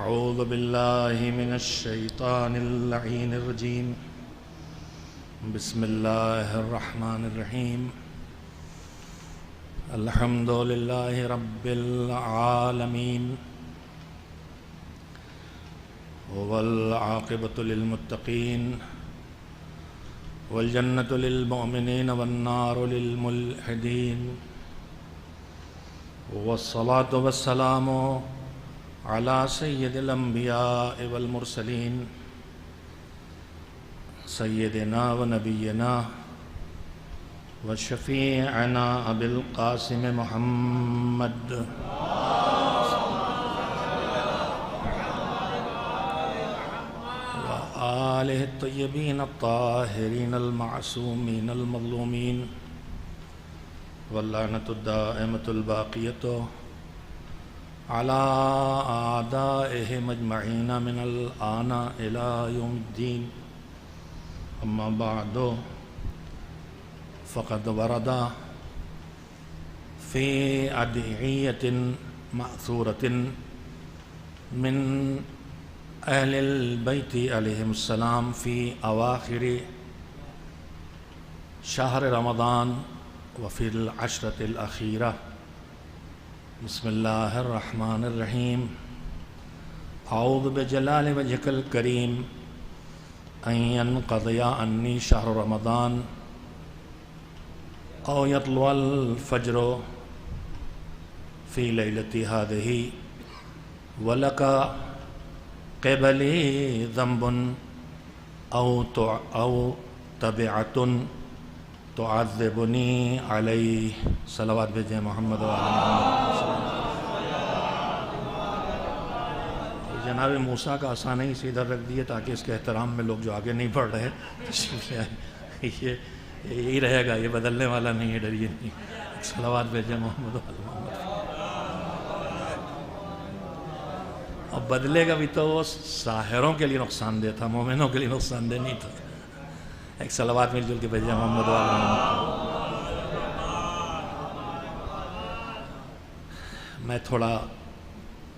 أعوذ بالله من الشيطان اللعين الرجيم بسم الله الرحمن الرحيم الحمد لله رب العالمين والعاقبة للمتقين والجنة للمؤمنين والنار للملحدين والصلاة والسلام على سيد الأنبياء والمرسلين سيدنا ونبينا وشفيعنا أبي القاسم محمد وآله الطيبين الطاهرين المعصومين المظلومين واللعنة الدائمة الباقية على أعدائهم أجمعين من الآن إلى يوم الدين أما بعد فقد ورد في أدعية مأثورة من أهل البيت عليهم السلام في أواخر شهر رمضان وفي العشرة الأخيرة بسم الله الرحمن الرحيم أعوذ بجلال وجهك الكريم أن ينقضي عني شهر رمضان أو يطلع الفجر في ليلة هذه ولك قبلي ذنب أو تبعة تعذبني علیہ صلوات بھیجیں محمد و آل محمد. جناب موسیٰ کا آسان ہی اسے ادھر رکھ دیے تاکہ اس کے احترام میں لوگ جو آگے نہیں پڑھ رہے یہی رہے گا، یہ بدلنے والا نہیں ہے، ڈریے نہیں. صلوات بھیجیں محمد و آل محمد. اب بدلے گا بھی تو وہ ساحروں کے لیے نقصان دہ تھا، مومنوں کے لیے نقصان دہ نہیں تھا. ایک صلوات مل جل کے بھیجیں محمد و آل محمد. میں تھوڑا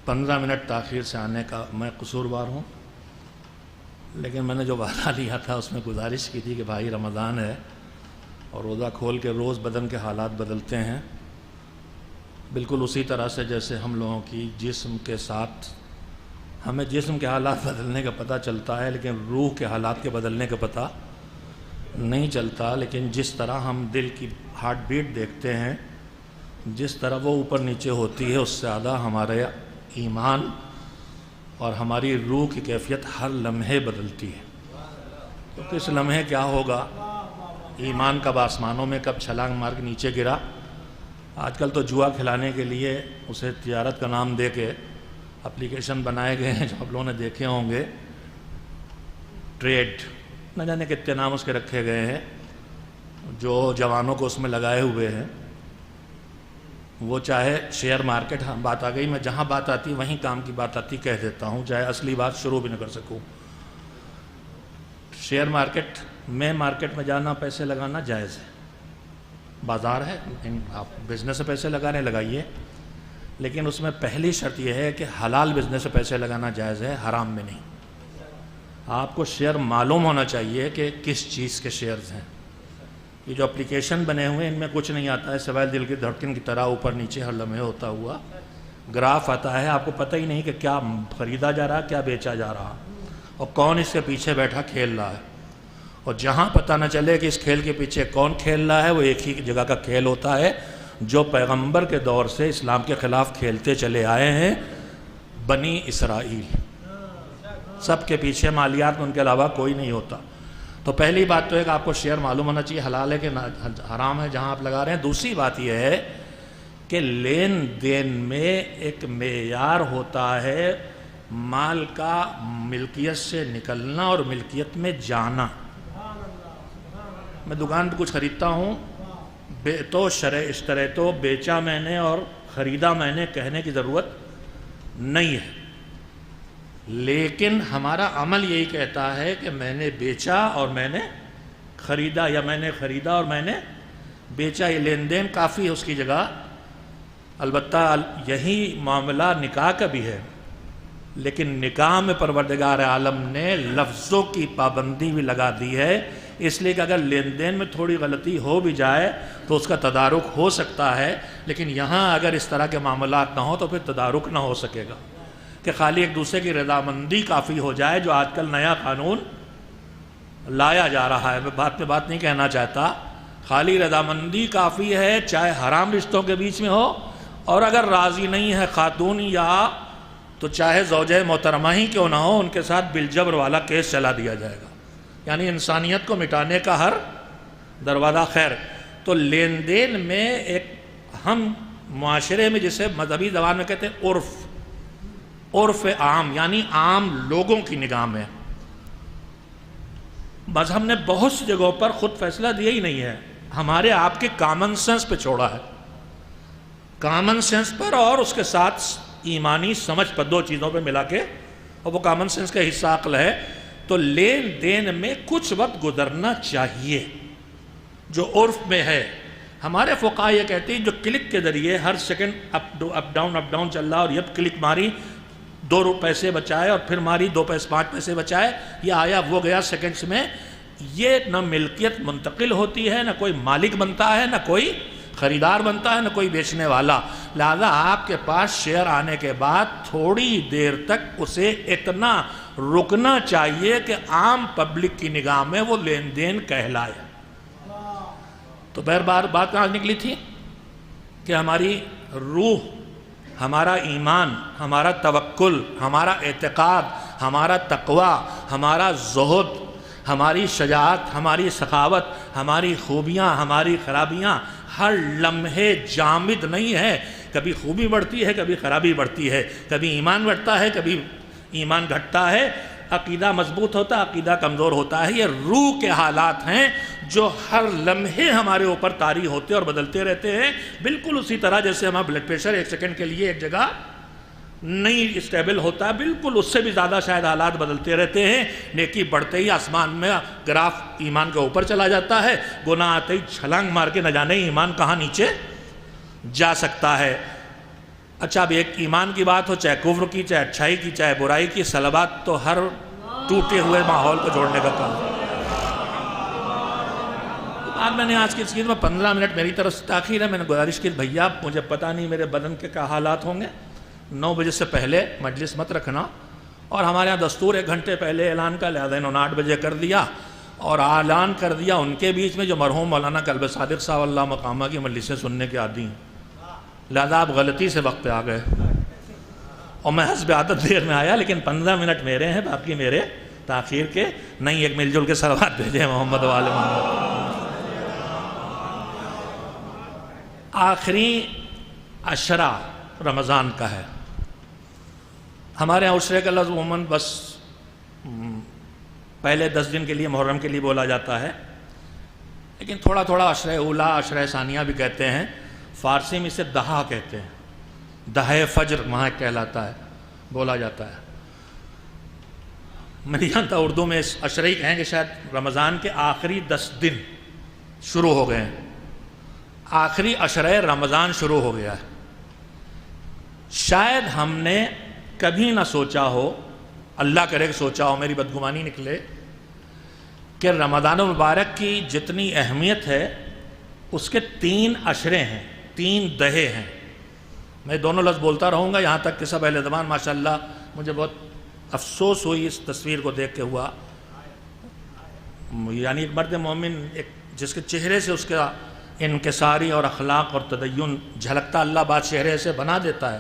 15 منٹ تاخیر سے آنے کا میں قصوروار ہوں، لیکن میں نے جو وعدہ لیا تھا اس میں گزارش کی تھی کہ بھائی رمضان ہے اور روزہ کھول کے روز بدن کے حالات بدلتے ہیں، بالکل اسی طرح سے جیسے ہم لوگوں کی جسم کے ساتھ ہمیں جسم کے حالات بدلنے کا پتہ چلتا ہے لیکن روح کے حالات کے بدلنے کا پتہ نہیں چلتا. لیکن جس طرح ہم دل کی ہارٹ بیٹ دیکھتے ہیں، جس طرح وہ اوپر نیچے ہوتی ہے، اس سے زیادہ ہمارے ایمان اور ہماری روح کی کیفیت ہر لمحے بدلتی ہے. تو اس لمحے کیا ہوگا، ایمان کب آسمانوں میں کب چھلانگ مار کے نیچے گرا. آج کل تو جوا کھلانے کے لیے اسے تجارت کا نام دے کے اپلیکیشن بنائے گئے ہیں جو آپ لوگوں نے دیکھے ہوں گے. ٹریڈ نہ جانے کتنے نام اس کے رکھے گئے ہیں، جو جوانوں کو اس میں لگائے ہوئے ہیں. وہ چاہے شیئر مارکیٹ بات آ گئی، میں جہاں بات آتی وہیں کام کی بات آتی کہہ دیتا ہوں، چاہے اصلی بات شروع بھی نہ کر سکوں. شیئر مارکیٹ میں جانا، پیسے لگانا جائز ہے، بازار ہے، آپ بزنس سے پیسے لگانے لگائیے، لیکن اس میں پہلی شرط یہ ہے کہ حلال بزنس سے پیسے لگانا جائز ہے، حرام میں نہیں. آپ کو شیئر معلوم ہونا چاہیے کہ کس چیز کے شیئرز ہیں. یہ جو اپلیکیشن بنے ہوئے ہیں ان میں کچھ نہیں آتا ہے سوائے دل کی دھڑکن کی طرح اوپر نیچے ہر لمحے ہوتا ہوا گراف آتا ہے. آپ کو پتہ ہی نہیں کہ کیا خریدا جا رہا، کیا بیچا جا رہا، اور کون اس کے پیچھے بیٹھا کھیل رہا ہے. اور جہاں پتہ نہ چلے کہ اس کھیل کے پیچھے کون کھیل رہا ہے، وہ ایک ہی جگہ کا کھیل ہوتا ہے جو پیغمبر کے دور سے اسلام کے خلاف کھیلتے چلے آئے ہیں، بنی اسرائیل. سب کے پیچھے مالیات میں ان کے علاوہ کوئی نہیں ہوتا. تو پہلی بات تو ہے کہ آپ کو شیئر معلوم ہونا چاہیے حلال ہے کہ حرام ہے جہاں آپ لگا رہے ہیں. دوسری بات یہ ہے کہ لین دین میں ایک معیار ہوتا ہے مال کا ملکیت سے نکلنا اور ملکیت میں جانا. میں دکان پہ کچھ خریدتا ہوں تو شرع اشترے تو بیچا میں نے اور خریدا میں نے کہنے کی ضرورت نہیں ہے، لیکن ہمارا عمل یہی کہتا ہے کہ میں نے بیچا اور میں نے خریدا، یا میں نے خریدا اور میں نے بیچا. یہ لین دین کافی ہے اس کی جگہ. البتہ یہی معاملہ نکاح کا بھی ہے. لیکن نکاح میں پروردگار عالم نے لفظوں کی پابندی بھی لگا دی ہے، اس لیے کہ اگر لین دین میں تھوڑی غلطی ہو بھی جائے تو اس کا تدارک ہو سکتا ہے، لیکن یہاں اگر اس طرح کے معاملات نہ ہوں تو پھر تدارک نہ ہو سکے گا کہ خالی ایک دوسرے کی رضامندی کافی ہو جائے، جو آج کل نیا قانون لایا جا رہا ہے۔ میں بات نہیں کہنا چاہتا، خالی رضامندی کافی ہے، چاہے حرام رشتوں کے بیچ میں ہو، اور اگر راضی نہیں ہے خاتون یا تو چاہے زوجہ محترمہ ہی کیوں نہ ہو، ان کے ساتھ بالجبر والا کیس چلا دیا جائے گا، یعنی انسانیت کو مٹانے کا ہر دروازہ خیر۔ تو لین دین میں ایک ہم معاشرے میں جسے مذہبی زبان میں کہتے ہیں عرف عام، یعنی عام لوگوں کی نگاہ میں مذہب نے بہت سی جگہوں پر خود فیصلہ دیا ہی نہیں ہے، ہمارے آپ کے کامن سینس پہ چھوڑا ہے، کامن سینس پر اور اس کے ساتھ ایمانی سمجھ پر، دو چیزوں پہ ملا کے، اور وہ کامن سینس کا حصہ عقل ہے۔ تو لین دین میں کچھ وقت گزرنا چاہیے جو عرف میں ہے۔ ہمارے فقہاء یہ کہتے ہیں جو کلک کے ذریعے ہر سیکنڈ اپ ڈاؤن چل رہا اور یہ کلک ماری 2 پیسے بچائے اور پھر ماری 5 پیسے بچائے، یہ آیا وہ گیا سیکنڈز میں، یہ نہ ملکیت منتقل ہوتی ہے، نہ کوئی مالک بنتا ہے، نہ کوئی خریدار بنتا ہے، نہ کوئی بیچنے والا۔ لہذا آپ کے پاس شیئر آنے کے بعد تھوڑی دیر تک اسے اتنا رکنا چاہیے کہ عام پبلک کی نگاہ میں وہ لین دین کہلائے۔ تو بار بات کہاں نکلی تھی کہ ہماری روح، ہمارا ایمان، ہمارا توکل، ہمارا اعتقاد، ہمارا تقوی، ہمارا زہد، ہماری شجاعت، ہماری سخاوت، ہماری خوبیاں، ہماری خرابیاں ہر لمحے جامد نہیں ہے، کبھی خوبی بڑھتی ہے، کبھی خرابی بڑھتی ہے، کبھی ایمان بڑھتا ہے، کبھی ایمان گھٹتا ہے، عقیدہ مضبوط ہوتا ہے، عقیدہ کمزور ہوتا ہے۔ یہ روح کے حالات ہیں جو ہر لمحے ہمارے اوپر طاری ہوتے اور بدلتے رہتے ہیں، بالکل اسی طرح جیسے ہمارا بلڈ پریشر ایک سیکنڈ کے لیے ایک جگہ نہیں اسٹیبل ہوتا ہے، بالکل اس سے بھی زیادہ شاید حالات بدلتے رہتے ہیں۔ نیکی بڑھتے ہی آسمان میں گراف ایمان کے اوپر چلا جاتا ہے، گناہ آتے ہی چھلانگ مار کے نہ جانے ایمان کہاں نیچے جا سکتا ہے۔ اچھا، اب ایک ایمان کی بات ہو، چاہے کفر کی، چاہے اچھائی کی، چاہے برائی کی، صلوات تو ہر ٹوٹے ہوئے ماحول کو جوڑنے کا کام ہے۔ آج میں نے کی اس چیز میں 15 منٹ میری طرف سے تاخیر ہے، میں نے گزارش کی بھیا مجھے پتہ نہیں میرے بدن کے کیا حالات ہوں گے، 9 بجے سے پہلے مجلس مت رکھنا، اور ہمارے یہاں دستور 1 گھنٹے پہلے اعلان کا، لہذا انہوں نے 8 بجے کر دیا، اور اعلان کر دیا ان کے بیچ میں جو مرحوم مولانا کلب صادق صاحب اللہ مقامہ کی مجلسیں سننے کے عادی ہیں، لہذا آپ غلطی سے وقت پہ آ گئے، اور میں حسب عادت دیر میں آیا، لیکن 15 منٹ میرے ہیں، باقی میرے تاخیر کے نہیں۔ ایک مل جل کے صلوات بھیجیں محمد و آل محمد۔ آخری عشرہ رمضان کا ہے، ہمارے یہاں عشرے کا لفظ عموماً بس پہلے 10 دن کے لیے محرم کے لیے بولا جاتا ہے، لیکن تھوڑا تھوڑا عشرہ اولا، عشرہ ثانیہ بھی کہتے ہیں، فارسی میں اسے دہا کہتے ہیں، دہے فجر وہاں کہلاتا ہے، بولا جاتا ہے۔ میں نہیں جانتا اردو میں اس عشرہ ہی کہیں گے، شاید رمضان کے آخری 10 دن شروع ہو گئے ہیں، آخری عشرہ رمضان شروع ہو گیا ہے۔ شاید ہم نے کبھی نہ سوچا ہو، اللہ کرے کہ سوچا ہو، میری بدگمانی نکلے، کہ رمضان المبارک کی جتنی اہمیت ہے اس کے 3 عشرے ہیں، 3 دہے ہیں۔ میں دونوں لفظ بولتا رہوں گا یہاں تک کہ سب اہل زبان ماشاءاللہ، مجھے بہت افسوس ہوئی اس تصویر کو دیکھ کے ہوا، یعنی ایک مرد مومن جس کے چہرے سے اس کا انکساری اور اخلاق اور تدین جھلکتا، اللہ بات چہرے سے بنا دیتا ہے۔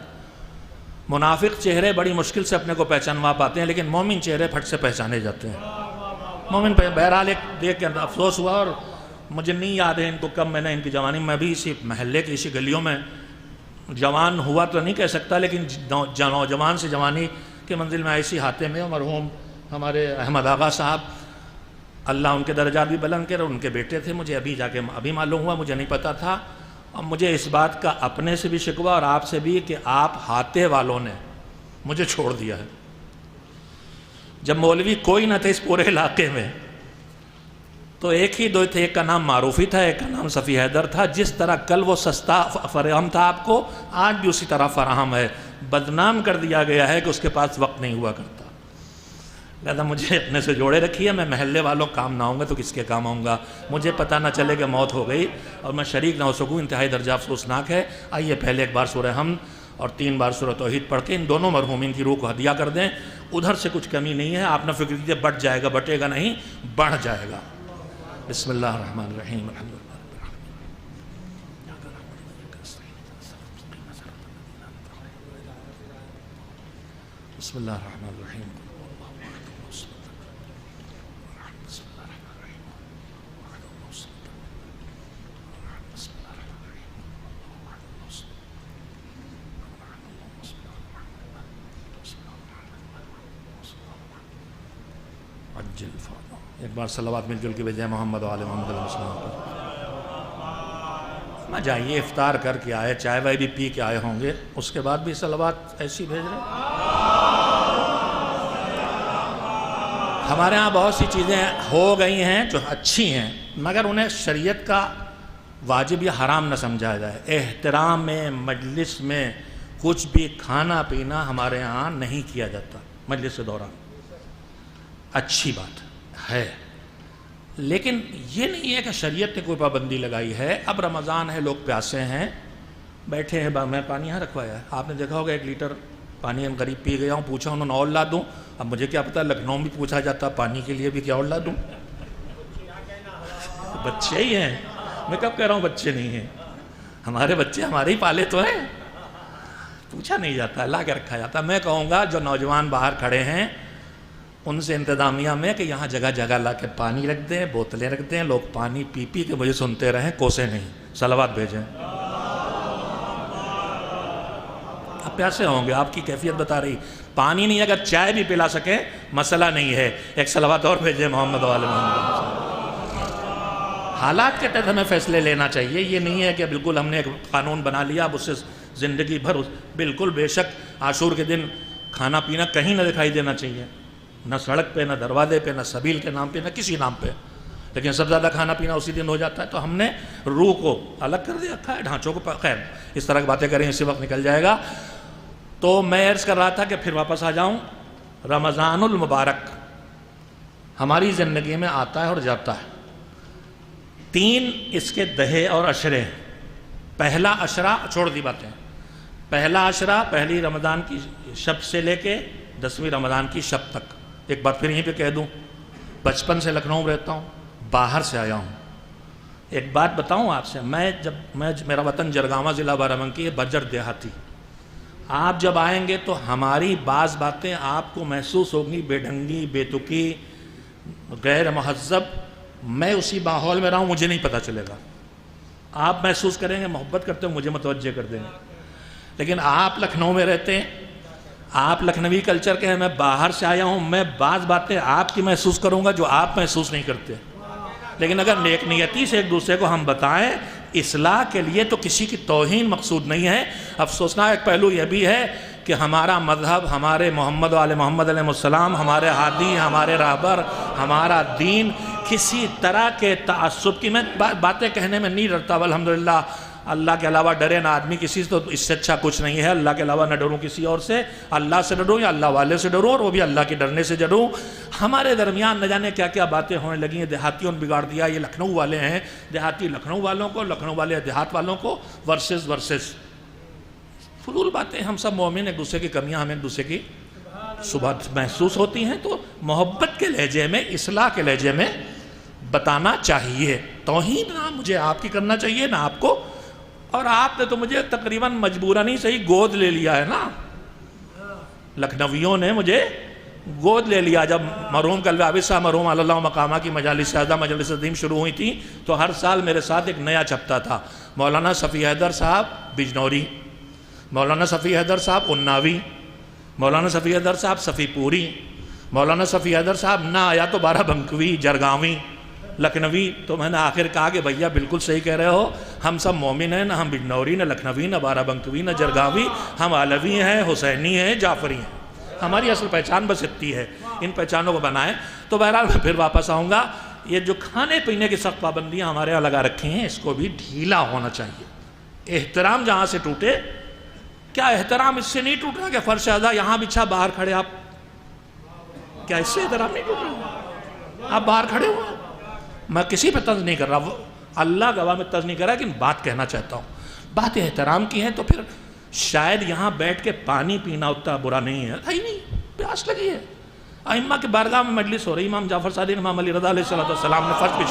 منافق چہرے بڑی مشکل سے اپنے کو پہچانوا پاتے ہیں، لیکن مومن چہرے پھٹ سے پہچانے جاتے ہیں۔ مومن بہرحال ایک دیکھ کے افسوس ہوا، اور مجھے نہیں یاد ہے ان کو کب میں نے ان کی جوانی میں بھی اسی محلے کی اسی گلیوں میں جوان ہوا تو نہیں کہہ سکتا، لیکن نوجوان سے جوانی کے منزل میں ایسی ہاتھے میں مرحوم ہمارے احمد آغا صاحب، اللہ ان کے درجات بھی بلند کرے، ان کے بیٹے تھے، مجھے ابھی معلوم ہوا، مجھے نہیں پتا تھا، اور مجھے اس بات کا اپنے سے بھی شکوہ اور آپ سے بھی کہ آپ ہاتھے والوں نے مجھے چھوڑ دیا ہے۔ جب مولوی کوئی نہ تھے اس پورے علاقے میں تو ایک ہی دو تھے، ایک کا نام معروفی تھا، ایک کا نام صفی حیدر تھا۔ جس طرح کل وہ سستا فراہم تھا آپ کو، آج بھی اسی طرح فراہم ہے۔ بدنام کر دیا گیا ہے کہ اس کے پاس وقت نہیں ہوا کرتا. لہذا مجھے اپنے سے جوڑے رکھیے. میں محلے والوں کام نہ ہوں گا تو کس کے کام آؤں گا؟ مجھے پتہ نہ چلے کہ موت ہو گئی اور میں شریک نہ ہو سکوں، انتہائی درجہ افسوسناک ہے. آئیے پہلے ایک بار سورہ حمد اور 3 بار سورہ توحید پڑھ کے ان دونوں مرحومین کی روح کو ہدیہ کر دیں. ادھر سے کچھ کمی نہیں ہے، آپ نہ فکر کیجیے بٹ جائے گا، بٹے گا نہیں، بڑھ جائے گا. بسم اللہ الرحمن الرحیم. بسم اللہ الرحمن الرحیم. ایک بار صلوات مل جل کے بھیجیں محمد و آل محمد علیہ السلام پر. نہ جائیے افطار کر کے آئے، چائے وائے بھی پی کے آئے ہوں گے، اس کے بعد بھی صلوات ایسی بھیج رہے ہیں. ہمارے ہاں بہت سی چیزیں ہو گئی ہیں جو اچھی ہیں، مگر انہیں شریعت کا واجب یا حرام نہ سمجھا جائے. احترام میں مجلس میں کچھ بھی کھانا پینا ہمارے ہاں نہیں کیا جاتا مجلس کے دوران. اچھی بات ہے، لیکن یہ نہیں ہے کہ شریعت نے کوئی پابندی لگائی ہے. اب رمضان ہے، لوگ پیاسے ہیں، بیٹھے ہیں. میں پانی یہاں رکھوایا ہے، آپ نے دیکھا ہوگا 1 لیٹر پانی ہم غریب پی گیا ہوں. پوچھا انہوں نے اور لا دوں. اب مجھے کیا پتا، لکھنؤ میں پوچھا جاتا پانی کے لیے بھی کیا اور لا دوں. بچے ہی ہیں، میں کب کہہ رہا ہوں بچے نہیں ہیں، ہمارے بچے ہمارے ہی پالے تو ہیں. پوچھا نہیں جاتا، لا کے رکھا جاتا. میں کہوں گا جو نوجوان باہر کھڑے ہیں ان سے انتظامیہ میں کہ یہاں جگہ جگہ لا کے پانی رکھ دیں، بوتلیں رکھ دیں، لوگ پانی پی پی کے مجھے سنتے رہیں، کوسے نہیں. صلوات بھیجیں. آپ پیاسے ہوں گے، آپ کی کیفیت بتا رہی. پانی نہیں، اگر چائے بھی پلا سکیں مسئلہ نہیں ہے. ایک صلوات اور بھیجیں محمد و آل محمد. حالات کے تحت ہمیں فیصلے لینا چاہیے. یہ نہیں ہے کہ بالکل ہم نے ایک قانون بنا لیا اب اس سے زندگی بھر. بالکل بے شک عاشور کے دن کھانا پینا کہیں نہ دکھائی دینا چاہیے، نہ سڑک پہ، نہ دروازے پہ، نہ سبیل کے نام پہ، نہ کسی نام پہ. لیکن سب زیادہ کھانا پینا اسی دن ہو جاتا ہے. تو ہم نے روح کو الگ کر دیا رکھا ہے، ڈھانچوں کو. خیر اس طرح کی باتیں کریں، اسی وقت نکل جائے گا. تو میں عرض کر رہا تھا کہ پھر واپس آ جاؤں. رمضان المبارک ہماری زندگی میں آتا ہے اور جاتا ہے. 3 اس کے دہے اور عشرے. پہلا عشرہ چھوڑ دی باتیں. پہلا عشرہ پہلی رمضان کی شب سے لے کے 10ویں رمضان کی شب تک. ایک بات پھر یہیں پہ کہہ دوں، بچپن سے لکھنؤ میں رہتا ہوں، باہر سے آیا ہوں. ایک بات بتاؤں آپ سے، میرا وطن جرگاواں ضلع بارہبنکی ہے، بجر دیہاتی. آپ جب آئیں گے تو ہماری بعض باتیں آپ کو محسوس ہوگی بے ڈھنگی، بے تکی، غیر مہذب. میں اسی ماحول میں رہا ہوں، مجھے نہیں پتہ چلے گا. آپ محسوس کریں گے، محبت کرتے ہو مجھے متوجہ کر دیں گے. لیکن آپ لکھنؤ میں رہتے ہیں، آپ لکھنوی کلچر کے ہیں، میں باہر سے آیا ہوں. میں بعض باتیں آپ کی محسوس کروں گا جو آپ محسوس نہیں کرتے. لیکن اگر نیک نیتی سے ایک دوسرے کو ہم بتائیں اصلاح کے لیے، تو کسی کی توہین مقصود نہیں ہے. افسوسناک ایک پہلو یہ بھی ہے کہ ہمارا مذہب، ہمارے محمد و آل محمد علیہ السلام، ہمارے ہادی، ہمارے راہبر، ہمارا دین کسی طرح کے تعصب کی، میں باتیں کہنے میں نہیں ڈرتا. الحمدللہ اللہ کے علاوہ ڈرے نہ آدمی کسی سے، تو اس سے اچھا کچھ نہیں ہے. اللہ کے علاوہ نہ ڈروں کسی اور سے، اللہ سے ڈروں یا اللہ والے سے ڈروں، اور وہ بھی اللہ کے ڈرنے سے ڈروں. ہمارے درمیان نہ جانے کیا کیا باتیں ہونے لگی ہیں. دیہاتیوں نے بگاڑ دیا. یہ لکھنؤ والے ہیں، دیہاتی لکھنؤ والوں کو، لکھنؤ والے دیہات والوں کو، ورسز فضول باتیں. ہم سب مومن، ایک دوسرے کی کمیاں ہمیں ایک دوسرے کی صبح محسوس ہوتی ہیں، تو محبت کے لہجے میں، اصلاح کے لہجے میں بتانا چاہیے. توہین نہ مجھے آپ کی کرنا چاہیے، نہ آپ کو. اور آپ نے تو مجھے تقریباً مجبورن ہی صحیح گود لے لیا ہے نا. لکھنویوں نے مجھے گود لے لیا. جب مرحوم قلب عابد صاحب مرحوم علی اللہ مقامہ کی مجالس اعظہ، مجلس عظیم شروع ہوئی تھی، تو ہر سال میرے ساتھ ایک نیا چھپتا تھا. مولانا صفی حیدر صاحب بجنوری، مولانا صفی حیدر صاحب اناوی، مولانا صفی حیدر صاحب صفی پوری، مولانا صفی حیدر صاحب نہ آیا تو بارہبنکوی، جرگاوی، لکھنوی. تو میں نے آخر کہا کہ بھیا بالکل صحیح کہہ رہے ہو، ہم سب مومن ہیں، نہ ہم بجنوری، نہ لکھنوی، نہ بارہبنکوی، نہ جرگاوی. ہم علوی ہیں، حسینی ہیں، جعفری ہیں. ہماری اصل پہچان بس اتنی ہے. ان پہچانوں کو بنائیں. تو بہرحال میں پھر واپس آؤں گا. یہ جو کھانے پینے کی سخت پابندیاں ہمارے یہاں لگا رکھی ہیں، اس کو بھی ڈھیلا ہونا چاہیے. احترام جہاں سے ٹوٹے کیا احترام اس سے نہیں ٹوٹ رہا کہ فرش اعضا یہاں بچھا باہر کھڑے آپ؟ کیا اس سے احترام نہیں ٹوٹ رہا؟ آپ باہر کھڑے ہو. میں کسی پہ طنز نہیں کر رہا, اللہ گواہ میں طنز نہیں کر رہا, لیکن بات کہنا چاہتا ہوں. بات احترام کی ہے تو پھر شاید یہاں بیٹھ کے پانی پینا اتنا برا نہیں ہے. ہی نہیں, پیاس لگی ہے. ائمہ کے بارگاہ میں مجلس ہو رہی, امام جعفر صادق, امام علی رضا علیہ السلام نے فرش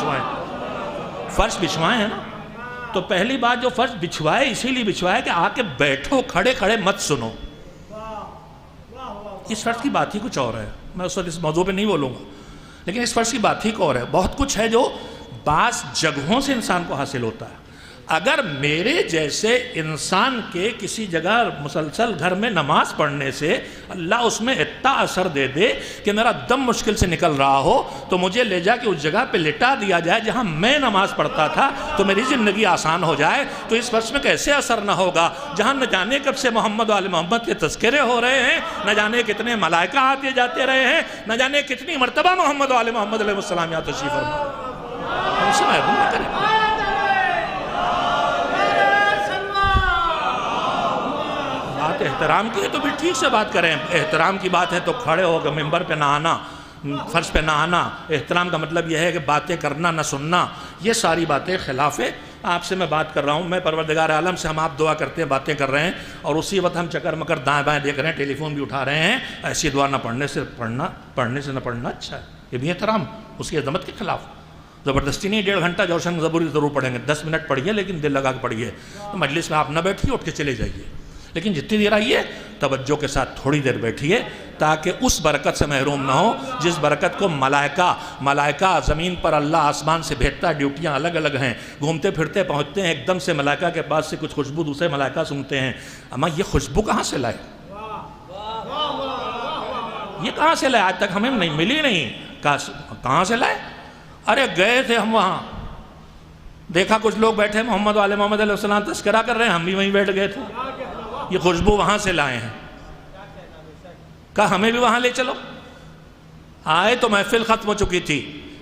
بچھوائے ہیں نا. تو پہلی بات جو فرش بچھوائے اسی لیے بچھوائے کہ آ کے بیٹھو, کھڑے کھڑے مت سنو. اس فرش کی بات ہی کچھ اور ہے, میں اس وقت اس موضوع پہ نہیں بولوں گا, لیکن اس فرش کی بات ہی اور ہے. بہت کچھ ہے جو بعض جگہوں سے انسان کو حاصل ہوتا ہے. اگر میرے جیسے انسان کے کسی جگہ مسلسل گھر میں نماز پڑھنے سے اللہ اس میں اتنا اثر دے دے کہ میرا دم مشکل سے نکل رہا ہو, تو مجھے لے جا کے اس جگہ پہ لٹا دیا جائے جہاں میں نماز پڑھتا تھا, تو میری زندگی آسان ہو جائے. تو اس فرش میں کیسے اثر نہ ہوگا جہاں نہ جانے کب سے محمد و آل محمد کے تذکرے ہو رہے ہیں, نہ جانے کتنے ملائکہ آتے جاتے رہے ہیں, نہ جانے کتنی مرتبہ محمد و آل محمد علیہ السلام یہاں تشریف فرما. ہم سے محروم نہ کریں. بات احترام کی ہے تو بھی ٹھیک سے بات کریں. احترام کی بات ہے تو کھڑے ہو کے ممبر پہ نہ آنا, فرش پہ نہ آنا. احترام کا مطلب یہ ہے کہ باتیں کرنا نہ سننا, یہ ساری باتیں خلاف ہے. آپ سے میں بات کر رہا ہوں, میں پروردگار عالم سے ہم آپ دعا کرتے ہیں, باتیں کر رہے ہیں, اور اسی وقت ہم چکر مکر دائیں بائیں دیکھ رہے ہیں, ٹیلی فون بھی اٹھا رہے ہیں. ایسی دعا نہ پڑھنے سے نہ پڑھنا اچھا ہے. یہ بھی احترام, اس کی عظمت کے خلاف. زبردستی نہیں 1.5 گھنٹہ جوشن ضروری ضرور پڑھیں گے, 10 منٹ پڑھیے لیکن دل لگا کے پڑھیے. تو مجلس میں آپ نہ بیٹھیے, اٹھ کے چلے جائیے, لیکن جتنی دیر آئیے توجہ کے ساتھ تھوڑی دیر بیٹھیے, تاکہ اس برکت سے محروم نہ ہو جس برکت کو ملائکہ زمین پر اللہ آسمان سے بھیجتا ہے. ڈیوٹیاں الگ الگ ہیں, گھومتے پھرتے پہنچتے ہیں, ایک دم سے ملائکہ کے پاس سے کچھ خوشبو دوسرے ملائکہ سنتے ہیں. اما یہ خوشبو کہاں سے لائے؟ یہ کہاں سے لائے؟ آج تک ہمیں نہیں ملی نہیں. کہاں سے لائے؟ ارے گئے تھے ہم وہاں, دیکھا کچھ لوگ بیٹھے محمد علیہ محمد علیہ السلام تذکرہ کر رہے ہیں, ہم بھی وہیں بیٹھ گئے تھے. یہ خوشبو وہاں سے لائے ہیں. کہا ہمیں بھی وہاں لے چلو. آئے تو محفل ختم ہو چکی تھی.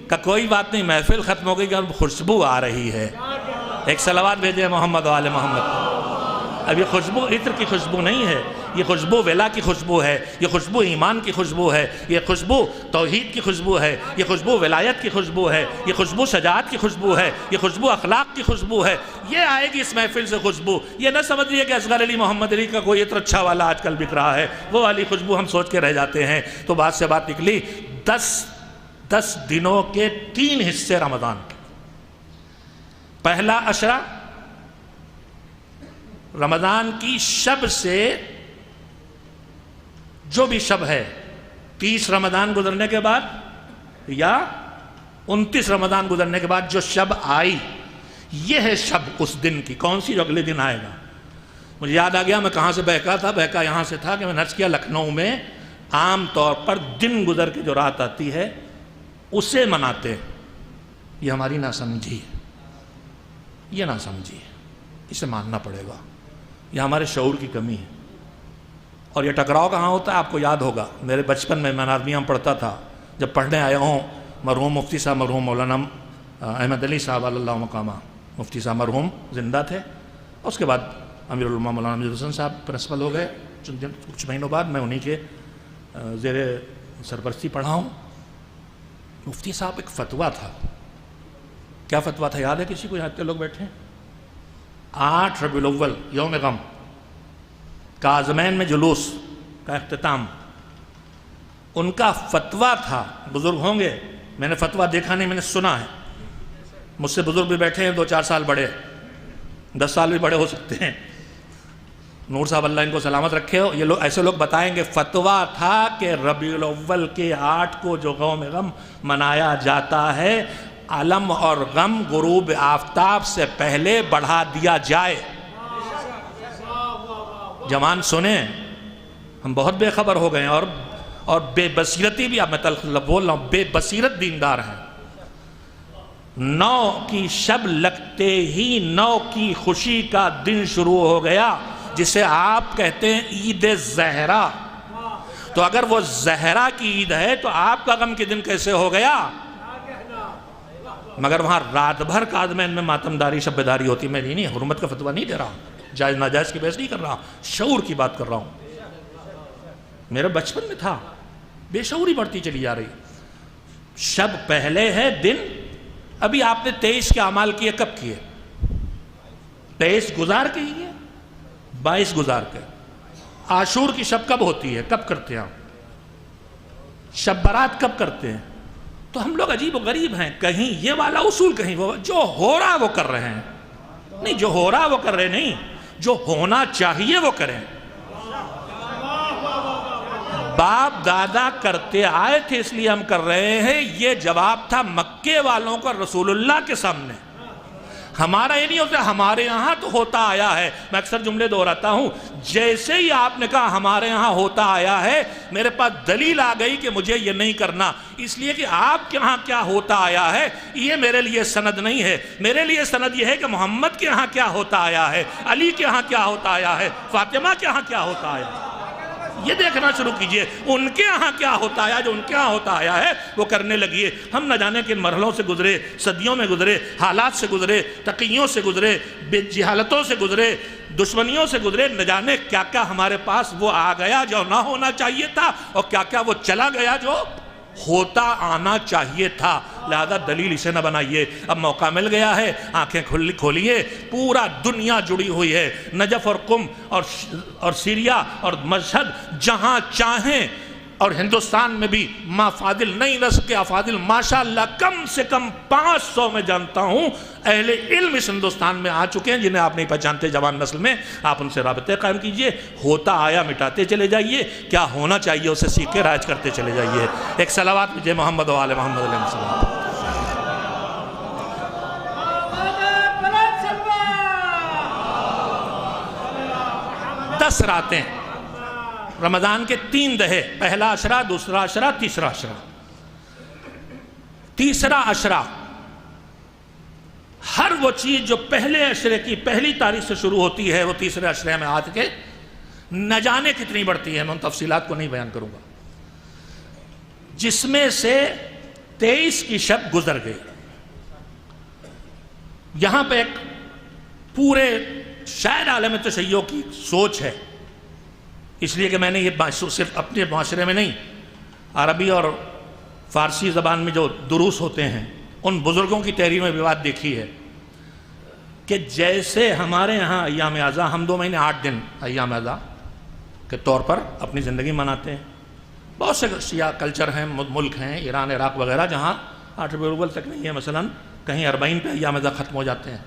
کہا کوئی بات نہیں, محفل ختم ہو گئی کہ خوشبو آ رہی ہے. ایک صلوات بھیجے محمد و آل محمد. اب یہ خوشبو عطر کی خوشبو نہیں ہے, یہ خوشبو ولا کی خوشبو ہے, یہ خوشبو ایمان کی خوشبو ہے, یہ خوشبو توحید کی خوشبو ہے, یہ خوشبو ولایت کی خوشبو ہے, یہ خوشبو شجاعت کی خوشبو ہے, یہ خوشبو اخلاق کی خوشبو ہے. یہ آئے گی اس محفل سے خوشبو. یہ نہ سمجھئے کہ اصغر علی محمد علی کا کوئی عطر اچھا والا آج کل بک رہا ہے, وہ والی خوشبو ہم سوچ کے رہ جاتے ہیں. تو بات سے بات نکلی, 10 دنوں کے 3 حصے رمضان کے. پہلا عشرہ رمضان کی شب سے, جو بھی شب ہے 30 رمضان گزرنے کے بعد یا 29 رمضان گزرنے کے بعد جو شب آئی, یہ ہے شب اس دن کی. کون سی؟ جو اگلے دن آئے گا. مجھے یاد آ گیا میں کہاں سے بہکا تھا. بہکا یہاں سے تھا کہ میں نرس کیا لکھنؤ میں عام طور پر دن گزر کے جو رات آتی ہے اسے مناتے. یہ ہماری ناسمجھی ہے, یہ ناسمجھی ہے, اسے ماننا پڑے گا. یہ ہمارے شعور کی کمی ہے. اور یہ ٹکراؤ کہاں ہوتا ہے؟ آپ کو یاد ہوگا میرے بچپن میں نارمیہ میں پڑھتا تھا, جب پڑھنے آیا ہوں, مرحوم مفتی صاحب مرحوم مولانا احمد علی صاحب اللہ مقامہ, مفتی صاحب مرحوم زندہ تھے. اس کے بعد امیر العلماء مولانا امجد حسن صاحب پرنسپل ہو گئے. کچھ مہینوں بعد میں انہی کے زیر سرپرستی پڑھا ہوں. مفتی صاحب ایک فتویٰ تھا. کیا فتویٰ تھا یاد ہے کسی کو؟ یہاں کے لوگ بیٹھے ہیں. 8 ربیع الاول یوم غم, کاظمین میں جلوس کا اختتام. ان کا فتویٰ تھا, بزرگ ہوں گے, میں نے فتویٰ دیکھا نہیں, میں نے سنا ہے. مجھ سے بزرگ بھی بیٹھے ہیں, 2-4 سال بڑے, 10 سال بھی بڑے ہو سکتے ہیں. نور صاحب اللہ ان کو سلامت رکھے ہو. یہ لوگ ایسے لوگ بتائیں گے فتویٰ تھا کہ ربیع الاول کے 8 کو جو یوم غم منایا جاتا ہے, علم اور غم غروب آفتاب سے پہلے بڑھا دیا جائے. جوان سنیں, ہم بہت بے خبر ہو گئے ہیں, اور بے بصیرتی بھی, اب میں تلخ بول رہا ہوں, بے بصیرت دیندار ہیں. 9 کی شب لگتے ہی 9 کی خوشی کا دن شروع ہو گیا, جسے آپ کہتے ہیں عید زہرا. تو اگر وہ زہرا کی عید ہے تو آپ کا غم کے دن کیسے ہو گیا؟ مگر وہاں رات بھر کاظمین میں ماتمداری شبداری ہوتی. میں نہیں حرمت کا فتویٰ نہیں دے رہا ہوں, جائز ناجائز کی بحث نہیں کر رہا، شعور کی بات کر رہا ہوں. میرا بچپن میں تھا، بے شعوری بڑھتی چلی جا رہی. شب پہلے ہے دن، ابھی آپ نے 23 کے اعمال کیے، کب کیے؟ 23 گزار کے ہی ہے، 22 گزار کے. عاشور کی شب کب ہوتی ہے، کب کرتے ہیں آپ؟ شب برات کب کرتے ہیں؟ تو ہم لوگ عجیب و غریب ہیں، کہیں یہ والا اصول، کہیں وہ، جو ہو رہا وہ کر رہے ہیں. نہیں، جو ہو رہا وہ کر رہے نہیں، جو ہونا چاہیے وہ کریں. باپ دادا کرتے آئے تھے اس لیے ہم کر رہے ہیں. یہ جواب تھا مکے والوں کا رسول اللہ کے سامنے. ہمارا یہ نہیں ہوتا ہمارے یہاں تو ہوتا آیا ہے. میں اکثر جملے دہراتا ہوں، جیسے ہی آپ نے کہا ہمارے یہاں ہوتا آیا ہے، میرے پاس دلیل آ گئی کہ مجھے یہ نہیں کرنا، اس لیے کہ آپ کے یہاں کیا ہوتا آیا ہے یہ میرے لیے سند نہیں ہے. میرے لیے سند یہ ہے کہ محمد کے یہاں کیا ہوتا آیا ہے، علی کے یہاں کیا ہوتا آیا ہے، فاطمہ کے یہاں کیا ہوتا آیا ہے. یہ دیکھنا شروع کیجئے، ان کے یہاں کیا ہوتا آیا، جو ان کے یہاں ہوتا آیا ہے وہ کرنے لگیے. ہم نہ جانے کن مرحلوں سے گزرے، صدیوں میں گزرے، حالات سے گزرے، تقیوں سے گزرے، بے جہالتوں سے گزرے، دشمنیوں سے گزرے، نہ جانے کیا کیا ہمارے پاس وہ آ گیا جو نہ ہونا چاہیے تھا، اور کیا کیا وہ چلا گیا جو ہوتا آنا چاہیے تھا. لہذا دلیل اسے نہ بنائیے. اب موقع مل گیا ہے، آنکھیں کھولیے. پورا دنیا جڑی ہوئی ہے، نجف اور قم اور سیریا اور مشہد، جہاں چاہیں. اور ہندوستان میں بھی فاضل نہیں رہ سکے، افاضل ماشاءاللہ کم سے کم 500 میں جانتا ہوں اہل علم اس ہندوستان میں آ چکے ہیں جنہیں آپ نہیں پہچانتے. جوان نسل میں آپ ان سے رابطے قائم کیجئے. ہوتا آیا مٹاتے چلے جائیے، کیا ہونا چاہیے اسے سیکھ کے رائج کرتے چلے جائیے. ایک صلوات مجھے محمد و آل محمد علیہ السلام. 10 راتیں رمضان کے 3 دہے، پہلا عشرہ، دوسرا عشرہ، تیسرا عشرہ. تیسرا عشرہ، ہر وہ چیز جو پہلے عشرے کی پہلی تاریخ سے شروع ہوتی ہے وہ تیسرے عشرے میں آج کے نہ جانے کتنی بڑھتی ہے. میں ان تفصیلات کو نہیں بیان کروں گا. جس میں سے 23 کی شب گزر گئی. یہاں پہ ایک پورے شاید عالم تشیع کی سوچ ہے، اس لیے کہ میں نے یہ صرف اپنے معاشرے میں نہیں، عربی اور فارسی زبان میں جو دروس ہوتے ہیں ان بزرگوں کی تحریر میں بھی بات دیکھی ہے کہ جیسے ہمارے ہاں ایام اعزا، ہم 2 مہینے 8 دن ایام اعزا کے طور پر اپنی زندگی مناتے ہیں. بہت سے شیعہ کلچر ہیں، ملک ہیں، ایران، عراق وغیرہ، جہاں 8 ربیع الاول تک نہیں ہے. مثلا کہیں 40 پہ ایام اعزا ختم ہو جاتے ہیں،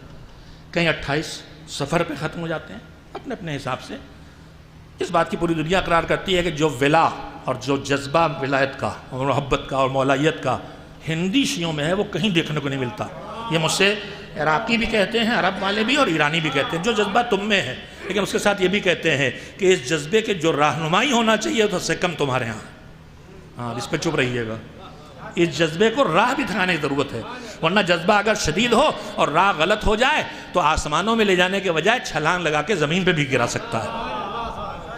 کہیں 28 صفر پہ ختم ہو جاتے ہیں، اپنے اپنے حساب سے. اس بات کی پوری دنیا اقرار کرتی ہے کہ جو ولا اور جو جذبہ ولایت کا اور محبت کا اور مولائیت کا ہندی شیعوں میں ہے وہ کہیں دیکھنے کو نہیں ملتا. یہ مجھ سے عراقی بھی کہتے ہیں، عرب والے بھی اور ایرانی بھی کہتے ہیں، جو جذبہ تم میں ہے. لیکن اس کے ساتھ یہ بھی کہتے ہیں کہ اس جذبے کے جو رہنمائی ہونا چاہیے تو سے کم تمہارے ہاں. ہاں، اس پہ چپ رہیے گا. اس جذبے کو راہ بھی دکھانے کی ضرورت ہے، ورنہ جذبہ اگر شدید ہو اور راہ غلط ہو جائے تو آسمانوں میں لے جانے کے بجائے چھلانگ لگا کے زمین پہ بھی گرا سکتا ہے.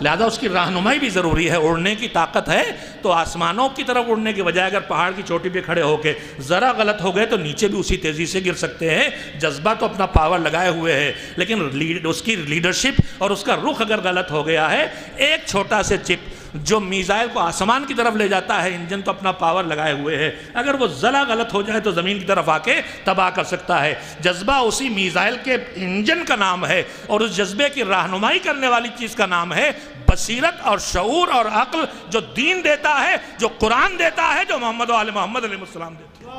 لہذا اس کی رہنمائی بھی ضروری ہے. اڑنے کی طاقت ہے تو آسمانوں کی طرف اڑنے کے بجائے اگر پہاڑ کی چوٹی پہ کھڑے ہو کے ذرا غلط ہو گئے تو نیچے بھی اسی تیزی سے گر سکتے ہیں. جذبہ تو اپنا پاور لگائے ہوئے ہے، لیکن اس کی لیڈرشپ اور اس کا رخ اگر غلط ہو گیا ہے، ایک چھوٹا سے چپ جو میزائل کو آسمان کی طرف لے جاتا ہے، انجن تو اپنا پاور لگائے ہوئے ہے، اگر وہ ذرا غلط ہو جائے تو زمین کی طرف آ کے تباہ کر سکتا ہے. جذبہ اسی میزائل کے انجن کا نام ہے، اور اس جذبے کی رہنمائی کرنے والی چیز کا نام ہے بصیرت اور شعور اور عقل، جو دین دیتا ہے، جو قرآن دیتا ہے، جو محمد و آل محمد علیہ السلام دیتے ہیں.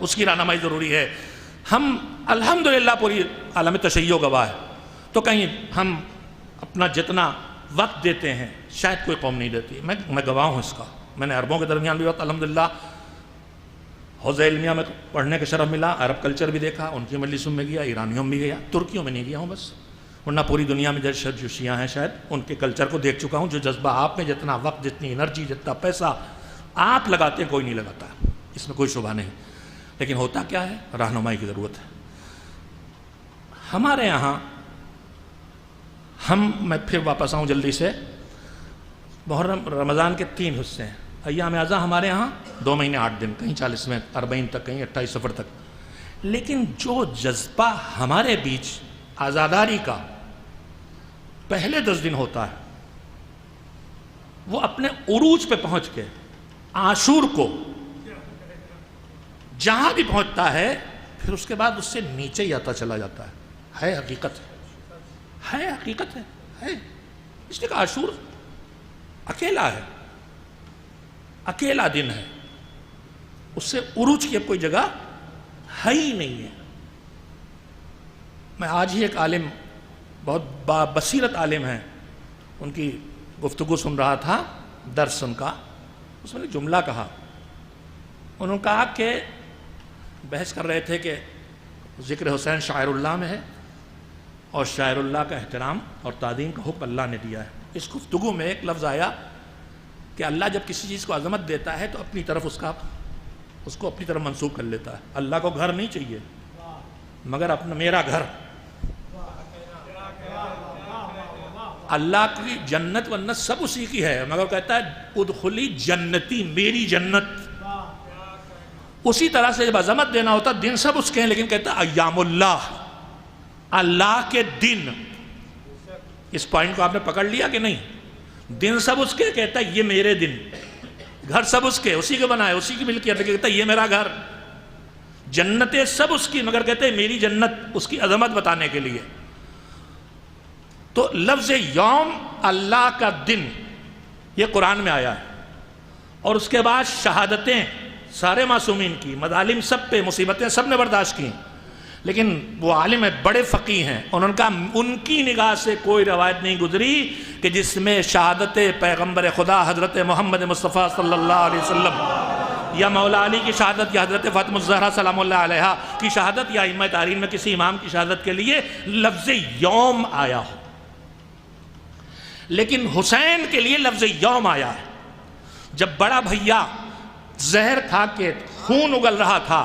اس کی رہنمائی ضروری ہے. ہم الحمدللہ پوری عالم تشیع گواہ ہے، تو کہیں ہم اپنا جتنا وقت دیتے ہیں شاید کوئی قوم نہیں دیتی. میں گواہ ہوں اس کا. میں نے عربوں کے درمیان بھی وقت الحمدللہ حوزہ علمیہ میں پڑھنے کا شرف ملا. عرب کلچر بھی دیکھا، ان کی مجلسوں میں گیا، ایرانیوں میں بھی گیا، ترکیوں میں نہیں گیا ہوں بس. ورنہ پوری دنیا میں جو شیعہ ہیں شاید ان کے کلچر کو دیکھ چکا ہوں. جو جذبہ آپ میں، جتنا وقت، جتنی انرجی، جتنا پیسہ آپ لگاتے ہیں کوئی نہیں لگاتا، اس میں کوئی شبہ نہیں. لیکن ہوتا کیا ہے؟ رہنمائی کی ضرورت ہے. ہمارے یہاں میں پھر واپس آؤں جلدی سے. محرم رمضان کے 3 حصے ہیں. ایام اعزا ہمارے یہاں 2 مہینے 8 دن، کہیں 40 میں 40 تک، کہیں 28 صفر تک. لیکن جو جذبہ ہمارے بیچ آزاداری کا پہلے 10 دن ہوتا ہے، وہ اپنے عروج پہ پہنچ کے عاشور کو جہاں بھی پہنچتا ہے پھر اس کے بعد اس سے نیچے ہی آتا چلا جاتا ہے حقیقت ہے حقیقت ہے اس لیے کہ عاشور اکیلا ہے، اکیلا دن ہے، اس سے عروج کی اب کوئی جگہ ہے ہی نہیں ہے۔ میں آج ہی ایک عالم، بہت بصیرت عالم ہیں، ان کی گفتگو سن رہا تھا، درس ان کا، اس میں نے جملہ کہا، انہوں نے کہا کہ بحث کر رہے تھے کہ ذکر حسین شاعر اللہ میں ہے اور شاعر اللہ کا احترام اور تعظیم کا حکم اللہ نے دیا ہے۔ اس گفتگو میں ایک لفظ آیا کہ اللہ جب کسی چیز کو عظمت دیتا ہے تو اپنی طرف اس کو اپنی طرف منسوب کر لیتا ہے۔ اللہ کو گھر نہیں چاہیے مگر اپنا میرا گھر، اللہ کی جنت ونت سب اسی کی ہے، مگر کہتا ہے ادخلی جنتی، میری جنت۔ اسی طرح سے جب عظمت دینا ہوتا دن سب اس کے ہیں، لیکن کہتا ہے ایام اللہ، اللہ کے دن۔ اس پوائنٹ کو آپ نے پکڑ لیا کہ نہیں؟ دن سب اس کے، کہتا ہے یہ میرے دن، گھر سب اس کے، اسی کے بنائے، اسی کی ملکیت، لیکن کہتا ہے یہ میرا گھر، جنتیں سب اس کی، مگر کہتے ہیں میری جنت، اس کی عظمت بتانے کے لیے۔ تو لفظ یوم، اللہ کا دن، یہ قرآن میں آیا ہے، اور اس کے بعد شہادتیں سارے معصومین کی، مظالم سب پہ، مصیبتیں سب نے برداشت کی، لیکن وہ عالم بڑے فقیہ ہیں، انہوں نے کہا ان کی نگاہ سے کوئی روایت نہیں گزری کہ جس میں شہادت پیغمبر خدا حضرت محمد مصطفیٰ صلی اللہ علیہ وسلم یا مولا علی کی شہادت یا حضرت فاطمہ الزہرا سلام اللہ علیہا کی شہادت یا ائمہ تارین میں کسی امام کی شہادت کے لیے لفظ یوم آیا ہو، لیکن حسین کے لیے لفظ یوم آیا ہے۔ جب بڑا بھیا زہر کھا کے خون اگل رہا تھا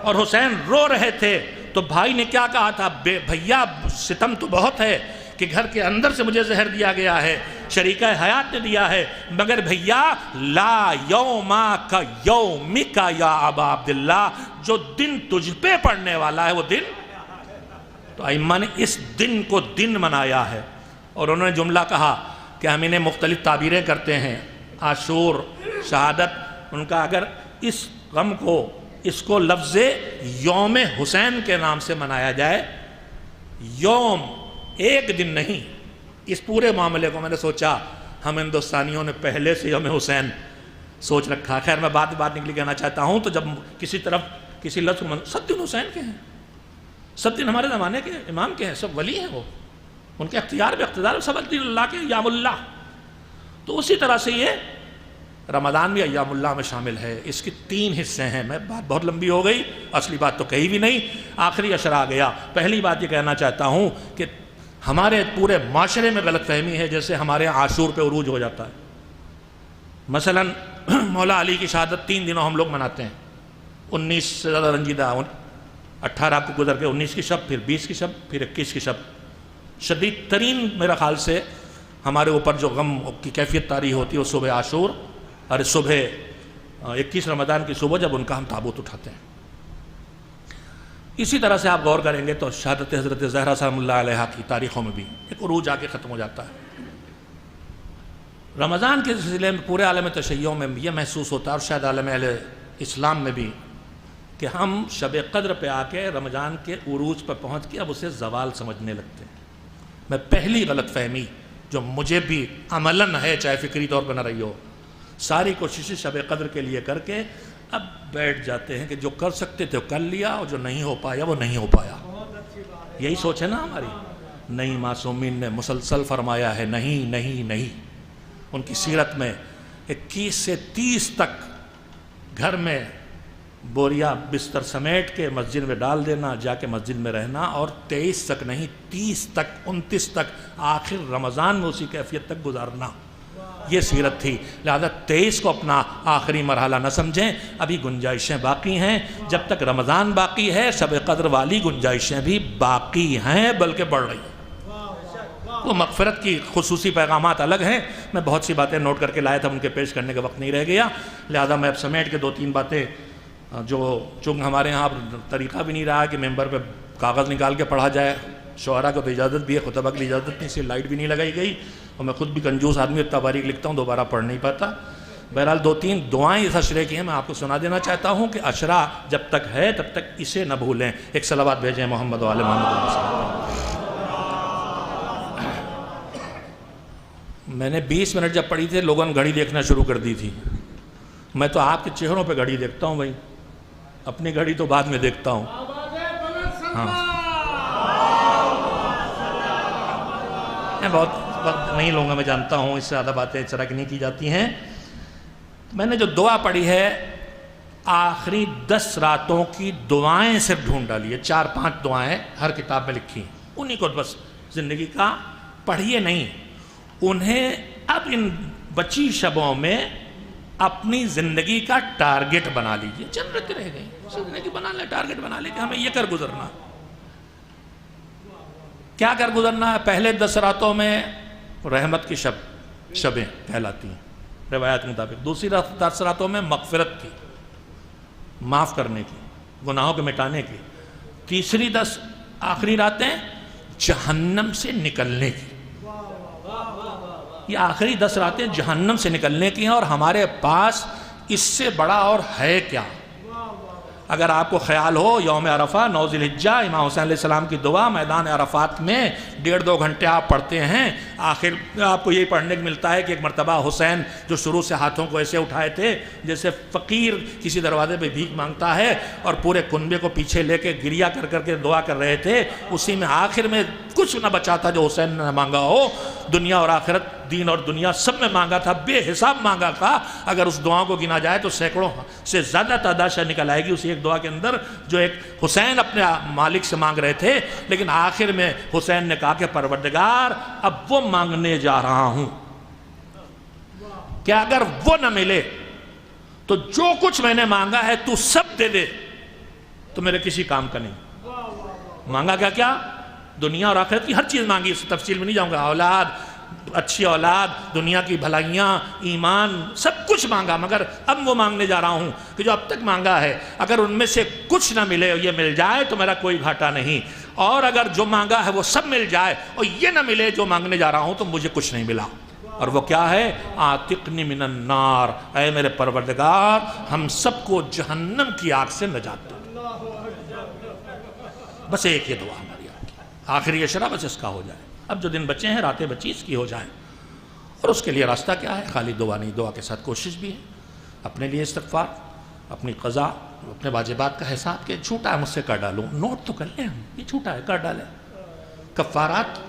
اور حسین رو رہے تھے تو بھائی نے کیا کہا تھا؟ بھیا ستم تو بہت ہے کہ گھر کے اندر سے مجھے زہر دیا گیا ہے، شریکہ حیات نے دیا ہے، مگر بھیا لا یوما کا یومکا یا ابا عبداللہ، جو دن تجھ پہ پڑنے والا ہے وہ دن، تو ائمہ نے اس دن کو دن منایا ہے۔ اور انہوں نے جملہ کہا کہ ہم انہیں مختلف تعبیریں کرتے ہیں، عاشور، شہادت، ان کا اگر اس غم کو، اس کو لفظ یوم حسین کے نام سے منایا جائے، یوم ایک دن نہیں، اس پورے معاملے کو میں نے سوچا ہم ہندوستانیوں نے پہلے سے یوم حسین سوچ رکھا۔ خیر میں بات نکلی کہنا چاہتا ہوں، تو جب کسی طرف کسی لفظ کو سب دن حسین کے ہیں، سب دن ہمارے زمانے کے امام کے ہیں، سب ولی ہیں، وہ ان کے اختیار پہ اقتدار، سب دن اللہ کے ایام اللہ۔ تو اسی طرح سے یہ رمضان بھی ایام اللہ میں شامل ہے۔ اس کے 3 حصے ہیں، میں بات بہت لمبی ہو گئی، اصلی بات تو کہی بھی نہیں، آخری اشرا آ گیا۔ پہلی بات یہ کہنا چاہتا ہوں کہ ہمارے پورے معاشرے میں غلط فہمی ہے، جیسے ہمارے عاشور پہ عروج ہو جاتا ہے۔ مثلا مولا علی کی شہادت 3 دنوں ہم لوگ مناتے ہیں، 19 سے زیادہ رنجیدہ، 18 کو گزر کے 19 کی شب، پھر 20 کی شب، پھر 21 کی شب۔ شدید ترین میرا خیال سے ہمارے اوپر جو غم کی کیفیت طاری ہوتی ہے وہ صبح عاشور اور صبح 21 رمضان کی صبح جب ان کا ہم تابوت اٹھاتے ہیں۔ اسی طرح سے آپ غور کریں گے تو شہادت حضرت زہرا سلام اللہ علیہا کی تاریخوں میں بھی ایک عروج آ کے ختم ہو جاتا ہے۔ رمضان کے سلسلے میں پورے عالم تشیع میں یہ محسوس ہوتا ہے، اور شاید عالم اہل اسلام میں بھی، کہ ہم شب قدر پہ آ کے رمضان کے عروج پہ پہنچ کے اب اسے زوال سمجھنے لگتے ہیں۔ میں پہلی غلط فہمی جو مجھے بھی عملاً ہے، چاہے فکری طور پہ نہ رہی ہو، ساری کوششیں شب قدر کے لیے کر کے اب بیٹھ جاتے ہیں کہ جو کر سکتے تھے وہ کر لیا، اور جو نہیں ہو پایا وہ نہیں ہو پایا۔ یہی سوچ ہے نا ہماری؟ نہیں، معصومین نے مسلسل فرمایا ہے نہیں نہیں نہیں۔ ان کی سیرت میں 21 سے 30 تک گھر میں بوریا بستر سمیٹ کے مسجد میں ڈال دینا، جا کے مسجد میں رہنا، اور 23 تک نہیں، 30 تک، 29 تک، آخر رمضان میں اسی کیفیت تک گزارنا، یہ سیرت تھی۔ لہذا 23 کو اپنا آخری مرحلہ نہ سمجھیں، ابھی گنجائشیں باقی ہیں، جب تک رمضان باقی ہے شب قدر والی گنجائشیں بھی باقی ہیں، بلکہ بڑھ رہی ہیں۔ وہ مغفرت کی خصوصی پیغامات الگ ہیں، میں بہت سی باتیں نوٹ کر کے لایا تھا، ان کے پیش کرنے کا وقت نہیں رہ گیا، لہذا میں اب سمیٹ کے 2-3 باتیں جو چونکہ ہمارے ہاں طریقہ بھی نہیں رہا کہ ممبر پہ کاغذ نکال کے پڑھا جائے، شعراء کو تو اجازت بھی ہے، خطبہ کی اجازت نہیں، اس لیے لائٹ بھی نہیں لگائی گئی، اور میں خود بھی کنجوس آدمی، اتنا باریک لکھتا ہوں دوبارہ پڑھ نہیں پاتا۔ بہرحال 2-3 دعائیں اس عشرے کی ہیں، میں آپ کو سنا دینا چاہتا ہوں کہ عشرہ جب تک ہے تب تک اسے نہ بھولیں۔ ایک صلوات بھیجیں محمد و آل محمد۔ میں نے 20 منٹ جب پڑھی تھی لوگوں نے گھڑی دیکھنا شروع کر دی تھی، میں تو آپ کے چہروں پہ گھڑی دیکھتا ہوں بھائی، اپنی گھڑی تو بعد میں دیکھتا ہوں۔ ہاں میں بہت وقت نہیں لوں گا، میں جانتا ہوں اس سے زیادہ باتیں اس طرح کی نہیں کی جاتی ہیں۔ میں نے جو دعا پڑھی ہے آخری 10 راتوں کی دعائیں صرف ڈھونڈ ڈالی ہے، 4-5 دعائیں ہر کتاب میں لکھی ہیں، انہی کو بس زندگی کا پڑھیے نہیں، انہیں اب ان بچی شبوں میں اپنی زندگی کا ٹارگٹ بنا لیجئے۔ چند راتیں رہ گئی، زندگی بنا لیں، ٹارگٹ بنا لیں کہ ہمیں یہ کر گزرنا۔ کیا کر گزرنا ہے؟ پہلے 10 راتوں میں رحمت کی شبیں کہلاتی ہیں روایات کے مطابق، دوسری 10 راتوں میں مغفرت کی، معاف کرنے کی، گناہوں کے مٹانے کی، تیسری 10 آخری راتیں جہنم سے نکلنے کی۔ یہ آخری 10 راتیں جہنم سے نکلنے کی ہیں، اور ہمارے پاس اس سے بڑا اور ہے کیا؟ اگر آپ کو خیال ہو یوم عرفہ 9 ذی الحجہ امام حسین علیہ السلام کی دعا میدان عرفات میں 1.5-2 گھنٹے آپ پڑھتے ہیں، آخر آپ کو یہی پڑھنے کو ملتا ہے کہ ایک مرتبہ حسین جو شروع سے ہاتھوں کو ایسے اٹھائے تھے جیسے فقیر کسی دروازے پہ بھیک مانگتا ہے، اور پورے کنبے کو پیچھے لے کے گریا کر کر کے دعا کر رہے تھے، اسی میں آخر میں کچھ نہ بچا تھا جو حسین نے مانگا ہو، دنیا اور آخرت، دین اور دنیا سب میں مانگا تھا، بے حساب مانگا تھا۔ اگر اس دعا کو گنا جائے تو سینکڑوں سے زیادہ تعداد شاید نکل آئے گی اسی ایک دعا کے اندر جو ایک حسین اپنے مالک سے مانگ رہے تھے، لیکن آخر میں حسین نے کہا کہ پروردگار اب وہ مانگنے جا رہا ہوں کہ اگر وہ نہ ملے تو جو کچھ میں نے مانگا ہے تو سب دے دے، تو میرے کسی کام کا نہیں۔ مانگا کیا؟ دنیا اور آخرت کی ہر چیز مانگی، اس تفصیل میں نہیں جاؤں گا، اولاد، اچھی اولاد، دنیا کی بھلائیاں، ایمان، سب کچھ مانگا، مگر اب وہ مانگنے جا رہا ہوں کہ جو اب تک مانگا ہے اگر ان میں سے کچھ نہ ملے اور یہ مل جائے تو میرا کوئی گھاٹا نہیں، اور اگر جو مانگا ہے وہ سب مل جائے اور یہ نہ ملے جو مانگنے جا رہا ہوں تو مجھے کچھ نہیں ملا۔ اور وہ کیا ہے؟ آتقنی من النار، اے میرے پروردگار ہم سب کو جہنم کی آگ سے نجات دے۔ بس ایک یہ دعا ہماری آخری عشرہ بس اس کا ہو جائے، اب جو دن بچے ہیں راتیں بچی اس کی ہو جائیں، اور اس کے لیے راستہ کیا ہے؟ خالی دعا نہیں، دعا کے ساتھ کوشش بھی ہے، اپنے لیے استغفار، اپنی قضا، اپنے واجبات کا حساب کہ چھوٹا ہے مجھ سے کر ڈالوں، نوٹ تو کر لیں ہم، یہ چھوٹا ہے کر ڈالیں، کفارات،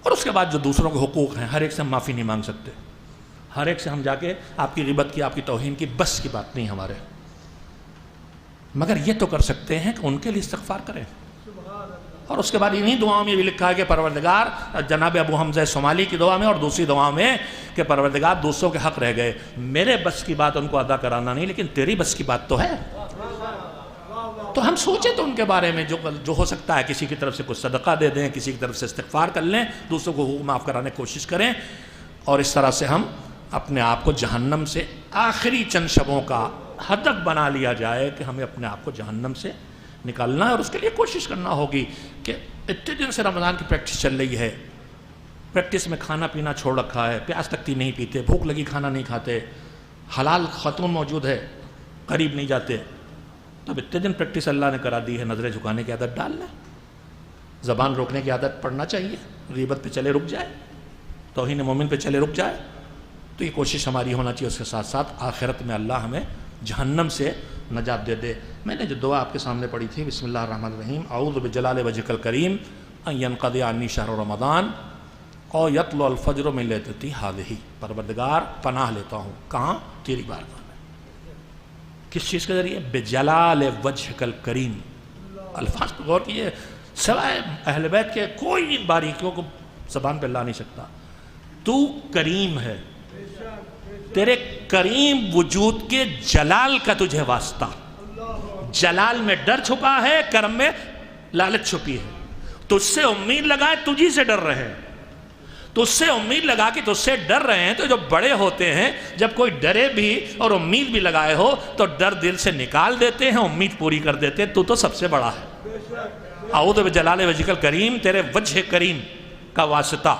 اور اس کے بعد جو دوسروں کے حقوق ہیں ہر ایک سے ہم معافی نہیں مانگ سکتے، ہر ایک سے ہم جا کے آپ کی غیبت کی، آپ کی توہین کی، بس کی بات نہیں ہمارے، مگر یہ تو کر سکتے ہیں کہ ان کے لیے استغفار کریں۔ اور اس کے بعد انہی دعاؤں میں بھی لکھا ہے کہ پروردگار، جناب ابو حمزہ صومالی کی دعا میں اور دوسری دعا میں کہ پروردگار دوسروں کے حق رہ گئے، میرے بس کی بات ان کو ادا کرانا نہیں لیکن تیری بس کی بات تو ہے، تو ہم سوچیں تو ان کے بارے میں جو ہو سکتا ہے، کسی کی طرف سے کچھ صدقہ دے دیں، کسی کی طرف سے استغفار کر لیں، دوسروں کو حقوق معاف کرانے کی کوشش کریں، اور اس طرح سے ہم اپنے آپ کو جہنم سے آخری چند شبوں کا ہدف بنا لیا جائے کہ ہمیں اپنے آپ کو جہنم سے نکالنا ہے، اور اس کے لیے کوشش کرنا ہوگی کہ اتنے دن سے رمضان کی پریکٹس چل رہی ہے، پریکٹس میں کھانا پینا چھوڑ رکھا ہے، پیاس لگتی نہیں پیتے، بھوک لگی کھانا نہیں کھاتے، حلال خاتون موجود ہے قریب نہیں جاتے، تب اتنے دن پریکٹس اللہ نے کرا دی ہے، نظریں جھکانے کی عادت ڈال لیں، زبان روکنے کی عادت پڑنا چاہیے، غیبت پہ چلے رک جائے، توہین مومن پہ چلے رک جائے، تو یہ کوشش ہماری ہونا چاہیے، اس کے ساتھ ساتھ آخرت میں اللہ ہمیں جہنم سے نجات دے دے۔ میں نے جو دعا آپ کے سامنے پڑھی تھی، بسم اللہ الرحمن الرحیم، اعوذ بجلال وجهک الکریم ان ينقضي عنی شہر رمضان او یطلع الفجر من لیلتی ہذہ، پروردگار پناہ لیتا ہوں، کہاں؟ تیری بارگاہ میں، کس چیز کے ذریعے؟ بجلال وجهک الکریم، الفاظ پر غور کیجئے، سوائے اہل بیت کے کوئی باریکیوں کو زبان پہ لا نہیں سکتا، تو کریم ہے، تیرے کریم وجود کے جلال کا تجھے واسطہ، جلال میں ڈر چھپا ہے، کرم میں لالچ چھپی ہے، تجھ سے امید لگائے تجھی سے ڈر رہے، تو اس سے امید لگا کہ تو اس سے ڈر رہے ہیں، تو جو بڑے ہوتے ہیں جب کوئی ڈرے بھی اور امید بھی لگائے ہو تو ڈر دل سے نکال دیتے ہیں، امید پوری کر دیتے ہیں۔ تو سب سے بڑا ہے۔ اعوذ بجلال وجہک الکریم، تیرے وجہ کریم کا واسطہ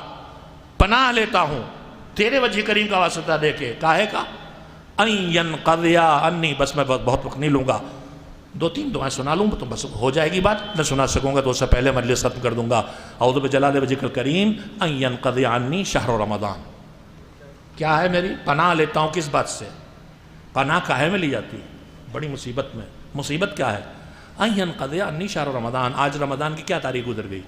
پناہ لیتا ہوں، تیرے وجہ کریم کا واسطہ دے کے، کاہے کا؟ ان ینقضیا انی، بس میں بہت وقت نہیں لوں گا، 2-3 دعائیں سنا لوں تو بس ہو جائے گی بات، نہ سنا سکوں گا تو اس سے پہلے مجلس ختم کر دوں گا۔ اعوذ بجلال وجہک الکریم ان ینقضی عنی شہر رمضان، کیا ہے میری پناہ لیتا ہوں کس بات سے؟ پناہ کاہے میں لی جاتی ہے؟ بڑی مصیبت میں، مصیبت کیا ہے؟ ان ینقضی عنی شہر رمضان، آج رمضان کی کیا تاریخ گزر گئی؟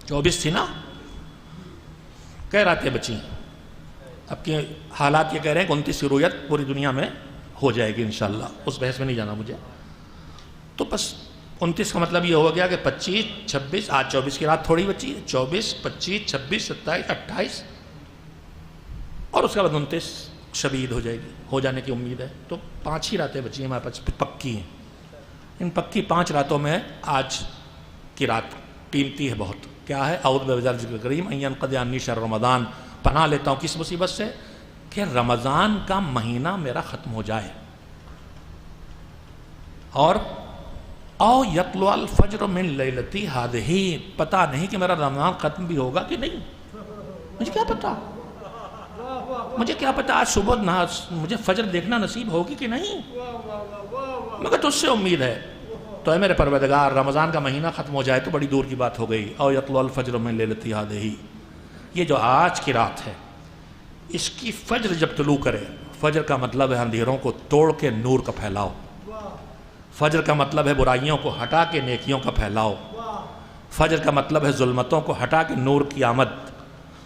24 تھی نا؟ کہہ راتیں بچی، اب کے حالات یہ کہہ رہے ہیں کہ 29 کی رویت پوری دنیا میں ہو جائے گی انشاءاللہ، اس بحث میں نہیں جانا مجھے۔ تو بس 29 کا مطلب یہ ہو گیا کہ 25 26، آج 24 کی رات تھوڑی بچی ہے، 24 25 26 27 28 اور اس کے بعد 29 شبید ہو جائے گی، ہو جانے کی امید ہے۔ تو 5 ہی راتیں بچی ہیں ہمارے پاس پکی ہیں، ان پکی 5 راتوں میں آج کی رات قیمتی ہے بہت۔ کیا ہے؟ اعوذ بجلال وجہک الکریم ان ینقضی عنی شہر رمضان، پناہ لیتا ہوں کس مصیبت سے؟ کہ رمضان کا مہینہ میرا ختم ہو جائے، اور او یطلع الفجر من لیلتی ہذہ، پتہ نہیں کہ میرا رمضان ختم بھی ہوگا کہ نہیں، مجھے کیا پتا، مجھے کیا پتا آج صبح مجھے فجر دیکھنا نصیب ہوگی کہ نہیں، مگر تو اس سے امید ہے۔ تو اے میرے پروردگار، رمضان کا مہینہ ختم ہو جائے تو بڑی دور کی بات ہو گئی۔ او یطلع الفجر من لیلتی ہذہ، یہ جو آج کی رات ہے اس کی فجر جب طلوع کرے، فجر کا مطلب ہے اندھیروں کو توڑ کے نور کا پھیلاؤ، فجر کا مطلب ہے برائیوں کو ہٹا کے نیکیوں کا پھیلاؤ، فجر کا مطلب ہے ظلمتوں کو ہٹا کے نور کی آمد۔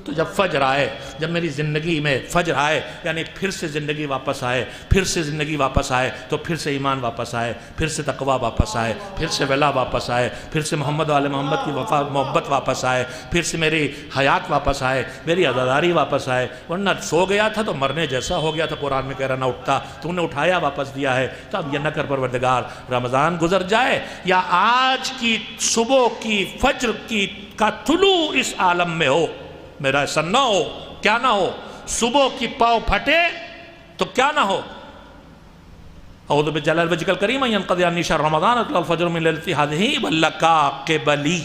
تو جب فجر آئے، جب میری زندگی میں فجر آئے، یعنی پھر سے زندگی واپس آئے، پھر سے زندگی واپس آئے، تو پھر سے ایمان واپس آئے، پھر سے تقویٰ واپس آئے، پھر سے ولا واپس آئے، پھر سے محمد وآل محمد کی محبت واپس آئے، پھر سے میری حیات واپس آئے، میری عزاداری واپس آئے۔ ورنہ سو گیا تھا تو مرنے جیسا ہو گیا تھا، قرآن میں کہہ رہا نہ اٹھتا، تو نے اٹھایا واپس دیا ہے۔ تو اب یہ نہ کر پروردگار، رمضان گزر جائے یا آج کی صبح کی فجر کا طلوع اس عالم میں ہو، میرا ایسا نہ ہو، کیا نہ ہو، صبح کی پاؤں پھٹے تو کیا نہ ہو۔ اعوذ بجلال وجہک الکریم ان ینقضی عنی شہر رمضان یطلع الفجر من لیلتی ہذہ ولک قبلی،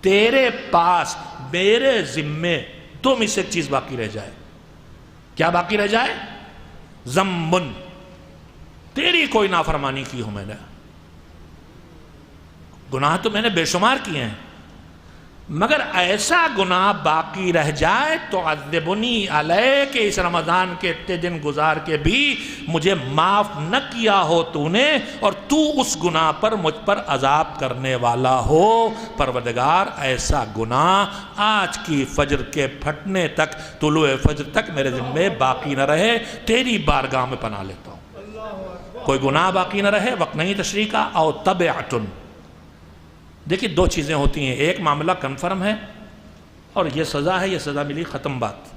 تیرے پاس میرے ذمے تم اس ایک چیز باقی رہ جائے۔ کیا باقی رہ جائے؟ ذنب، تیری کوئی نافرمانی کی ہوں میں نے، گناہ تو میں نے بے شمار کیے ہیں، مگر ایسا گناہ باقی رہ جائے تو عذبنی علیہ، کہ اس رمضان کے اتنے دن گزار کے بھی مجھے معاف نہ کیا ہو تو نے، اور تو اس گناہ پر مجھ پر عذاب کرنے والا ہو۔ پروردگار، ایسا گناہ آج کی فجر کے پھٹنے تک، طلوع فجر تک میرے ذمے باقی نہ رہے، تیری بارگاہ میں پناہ لیتا ہوں۔ کوئی گناہ باقی نہ رہے، وقت نہیں تشریح کا۔ او تبعتن، دیکھیں 2 چیزیں ہوتی ہیں، ایک معاملہ کنفرم ہے اور یہ سزا ہے، یہ سزا ملی، ختم بات۔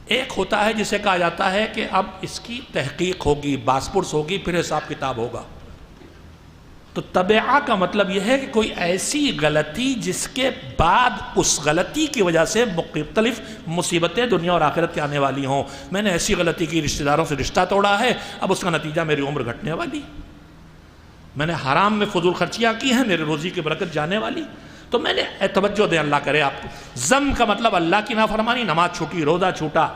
ایک ہوتا ہے جسے کہا جاتا ہے کہ اب اس کی تحقیق ہوگی، باس پرس ہوگی، پھر حساب کتاب ہوگا۔ تو تبعہ کا مطلب یہ ہے کہ کوئی ایسی غلطی جس کے بعد اس غلطی کی وجہ سے مختلف مصیبتیں دنیا اور آخرت کے آنے والی ہوں۔ میں نے ایسی غلطی کی، رشتہ داروں سے رشتہ توڑا ہے، اب اس کا نتیجہ میری عمر گھٹنے والی، میں نے حرام میں فضول خرچیاں کی ہیں، میرے روزی کی برکت جانے والی، تو میں نے توجہ دیں، اللہ کرے آپ کو۔ ذم کا مطلب اللہ کی نافرمانی، نماز چھوٹی، روزہ چھوٹا،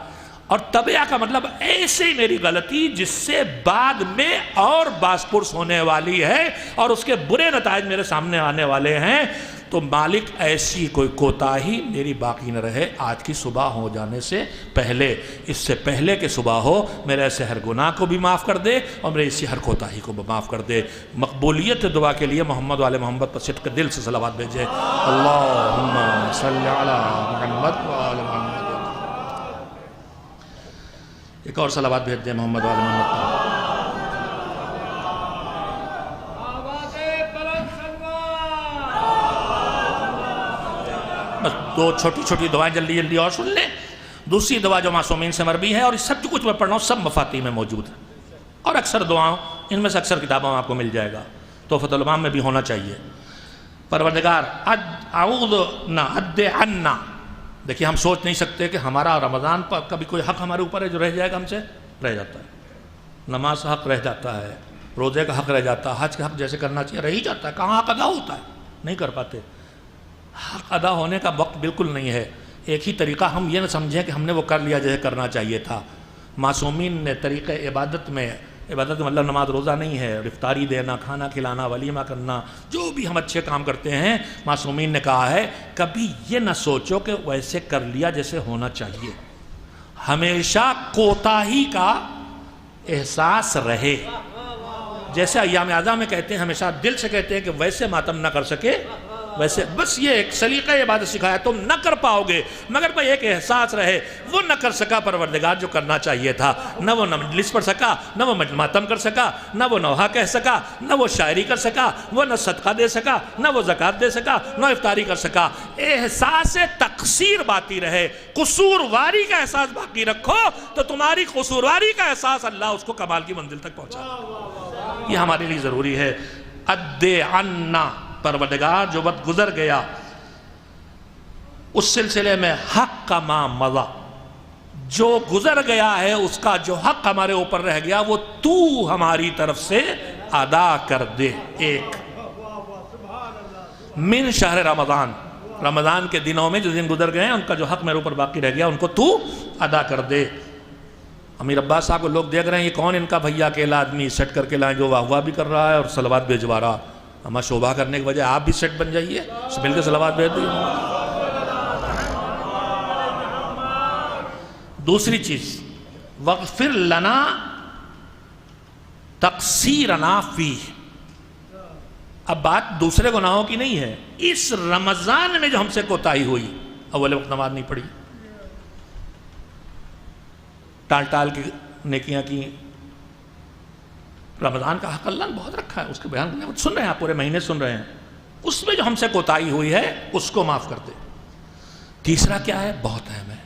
اور تبعہ کا مطلب ایسے ہی میری غلطی جس سے بعد میں اور باس پرس ہونے والی ہے اور اس کے برے نتائج میرے سامنے آنے والے ہیں۔ تو مالک ایسی کوئی کوتاہی میری باقی نہ رہے آج کی صبح ہو جانے سے پہلے، اس سے پہلے کہ صبح ہو، میرے ایسے ہر گناہ کو بھی معاف کر دے اور میرے اسی ہر کوتاہی کو بھی معاف کر دے۔ مقبولیت دعا کے لیے محمد والے محمد پر صدق دل سے صلوات بھیجے۔ اللہم صلی علی محمد وآل محمد۔ ایک اور صلوات بھیج دیں محمد والے محمد پر۔ بس 2 چھوٹی چھوٹی دعائیں جلدی جلدی اور سن لیں۔ دوسری دعا جو معصومین سے مربی ہے، اور سب کچھ میں پڑھ رہا ہوں سب مفاتیح میں موجود ہے، اور اکثر دعاؤں ان میں سے اکثر کتابوں میں آپ کو مل جائے گا، تحفۃ الامام میں بھی ہونا چاہیے۔ پروردگار اعوذ نہ عد عنا. دیکھیے ہم سوچ نہیں سکتے کہ ہمارا رمضان پر کبھی کوئی حق ہمارے اوپر ہے جو رہ جائے گا ہم سے؟ رہ جاتا ہے. نماز کا حق رہ جاتا ہے، روزے کا حق رہ جاتا ہے، حج کا حق جیسے کرنا چاہیے رہ ہی جاتا ہے. کہاں حق ادا ہوتا ہے؟ نہیں کر پاتے. حق ادا ہونے کا وقت بالکل نہیں ہے. ایک ہی طریقہ ہم یہ نہ سمجھیں کہ ہم نے وہ کر لیا جیسے کرنا چاہیے تھا. معصومین نے طریقہ عبادت میں مطلب نماز روزہ نہیں ہے، افطاری دینا، کھانا کھلانا، ولیمہ کرنا، جو بھی ہم اچھے کام کرتے ہیں معصومین نے کہا ہے کبھی یہ نہ سوچو کہ ویسے کر لیا جیسے ہونا چاہیے. ہمیشہ کوتاہی کا احساس رہے. جیسے ایام اعظم میں کہتے ہیں، ہمیشہ دل سے کہتے ہیں کہ ویسے ماتم نہ کر سکے ویسے، بس یہ ایک سلیقہ عبادت سکھایا. تم نہ کر پاؤ گے مگر بھئی ایک احساس رہے وہ نہ کر سکا پروردگار جو کرنا چاہیے تھا. نہ وہ مجلس پڑھ سکا، نہ وہ ماتم کر سکا، نہ وہ نوحہ کہہ سکا، نہ وہ شاعری کر سکا، وہ نہ صدقہ دے سکا، نہ وہ زکوٰۃ دے سکا، نہ افطاری کر سکا. احساس تقصیر باقی رہے، قصورواری کا احساس باقی رکھو تو تمہاری قصورواری کا احساس اللہ اس کو کمال کی منزل تک پہنچا. یہ ہمارے لیے ضروری ہے. عد عنا، پروردگار جو وقت گزر گیا اس سلسلے میں حق کا ما مضی، جو گزر گیا ہے اس کا جو حق ہمارے اوپر رہ گیا وہ تو ہماری طرف سے ادا کر دے. ایک من شہر رمضان، رمضان کے دنوں میں جو دن گزر گئے ہیں ان کا جو حق میرے اوپر باقی رہ گیا ان کو تو ادا کر دے. امیر عباس صاحب کو لوگ دیکھ رہے ہیں یہ کون ان کا بھیا اکیلا آدمی سیٹ کر کے لائیں جو واہ واہ بھی کر رہا ہے اور صلوات بھیجوا رہا. ہمیں شوبہ کرنے کی وجہ آپ بھی سیٹ بن جائیے، مل کے صلوات بھیج دیجیے. دوسری چیز وَاغْفِرْ لَنَا تَقْصِيرَنَا فِيهِ. اب بات دوسرے گناہوں کی نہیں ہے، اس رمضان میں جو ہم سے کوتاہی ہوئی، اول وقت نماز نہیں پڑھی، ٹال ٹال کی نیکیاں کی. رمضان کا حق اللہ نے بہت رکھا ہے، اس کے بیان سن رہے ہیں آپ، پورے مہینے سن رہے ہیں. اس میں جو ہم سے کوتاہی ہوئی ہے اس کو معاف کر دے. تیسرا کیا ہے؟ بہت اہم ہے،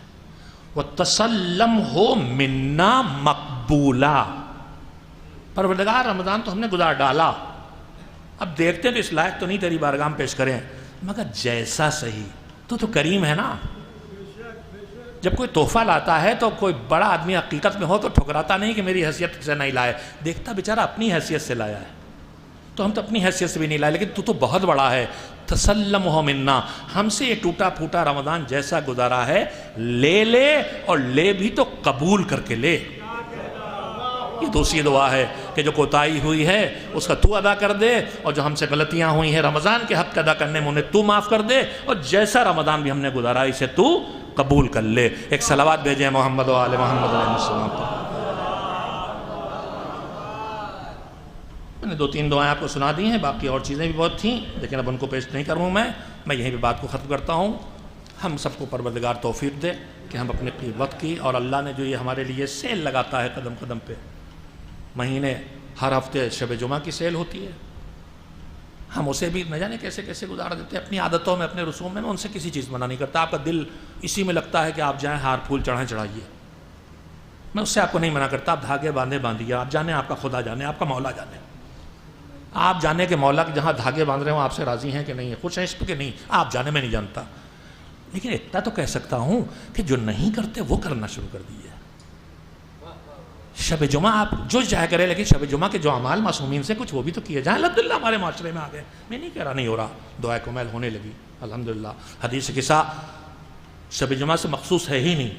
وَتَسَلَّمْهُ مِنَّا مَقْبُولًا. پروردگار رمضان تو ہم نے گزار ڈالا، اب دیکھتے ہیں تو اس لائق تو نہیں تیری بارگاہ میں پیش کریں مگر جیسا صحیح. تو کریم ہے نا. جب کوئی تحفہ لاتا ہے تو کوئی بڑا آدمی حقیقت میں ہو تو ٹھکراتا نہیں کہ میری حیثیت سے نہیں لائے، دیکھتا بیچارہ اپنی حیثیت سے لایا ہے. تو ہم تو اپنی حیثیت سے بھی نہیں لائے، لیکن تو بہت بڑا ہے. تسلمہ منا، ہم سے یہ ٹوٹا پھوٹا رمضان جیسا گزارا ہے لے لے، اور لے بھی تو قبول کر کے لے. یہ دوسری دعا ہے کہ جو کوتاہی ہوئی ہے اس کا تو ادا کر دے، اور جو ہم سے غلطیاں ہوئی ہیں رمضان کے حق ادا کرنے میں انہیں تو معاف کر دے، اور جیسا رمضان بھی ہم نے گزارا اسے تو قبول کر لے. ایک صلوات بھیجیں محمد و آل محمد علیہ السلام پر. میں نے 2-3 دعائیں آپ کو سنا دی ہیں، باقی اور چیزیں بھی بہت تھیں لیکن اب ان کو پیش نہیں کروں. میں یہیں پہ بات کو ختم کرتا ہوں. ہم سب کو پروردگار توفیق دے کہ ہم اپنے وقت کی، اور اللہ نے جو یہ ہمارے لیے سیل لگاتا ہے قدم قدم پہ، مہینے ہر ہفتے شب جمعہ کی سیل ہوتی ہے، ہم اسے بھی نہ جانے کیسے کیسے گزار دیتے ہیں اپنی عادتوں میں، اپنے رسوم میں ان سے کسی چیز منع نہیں کرتا. آپ کا دل اسی میں لگتا ہے کہ آپ جائیں ہار پھول چڑھائیے، میں اس سے آپ کو نہیں منع کرتا. آپ دھاگے باندھیے، آپ جانے آپ کا خدا جانے، آپ کا مولا جانے. آپ جانے کہ مولا جہاں دھاگے باندھ رہے ہوں آپ سے راضی ہیں کہ نہیں، خوش ہیں اس پہ کہ نہیں، آپ جانے میں نہیں جانتا. لیکن اتنا تو کہہ سکتا ہوں کہ جو نہیں کرتے وہ کرنا شروع کر دیجیے. شب جمعہ آپ جو چاہے کرے، لیکن شب جمعہ کے جو اعمال معصومین سے کچھ وہ بھی تو کیے جائیں. الحمدللہ ہمارے معاشرے میں آ گئے، میں نہیں کہہ رہا نہیں ہو رہا، دعائے کمیل ہونے لگی الحمدللہ. حدیث قصہ شب جمعہ سے مخصوص ہے ہی نہیں.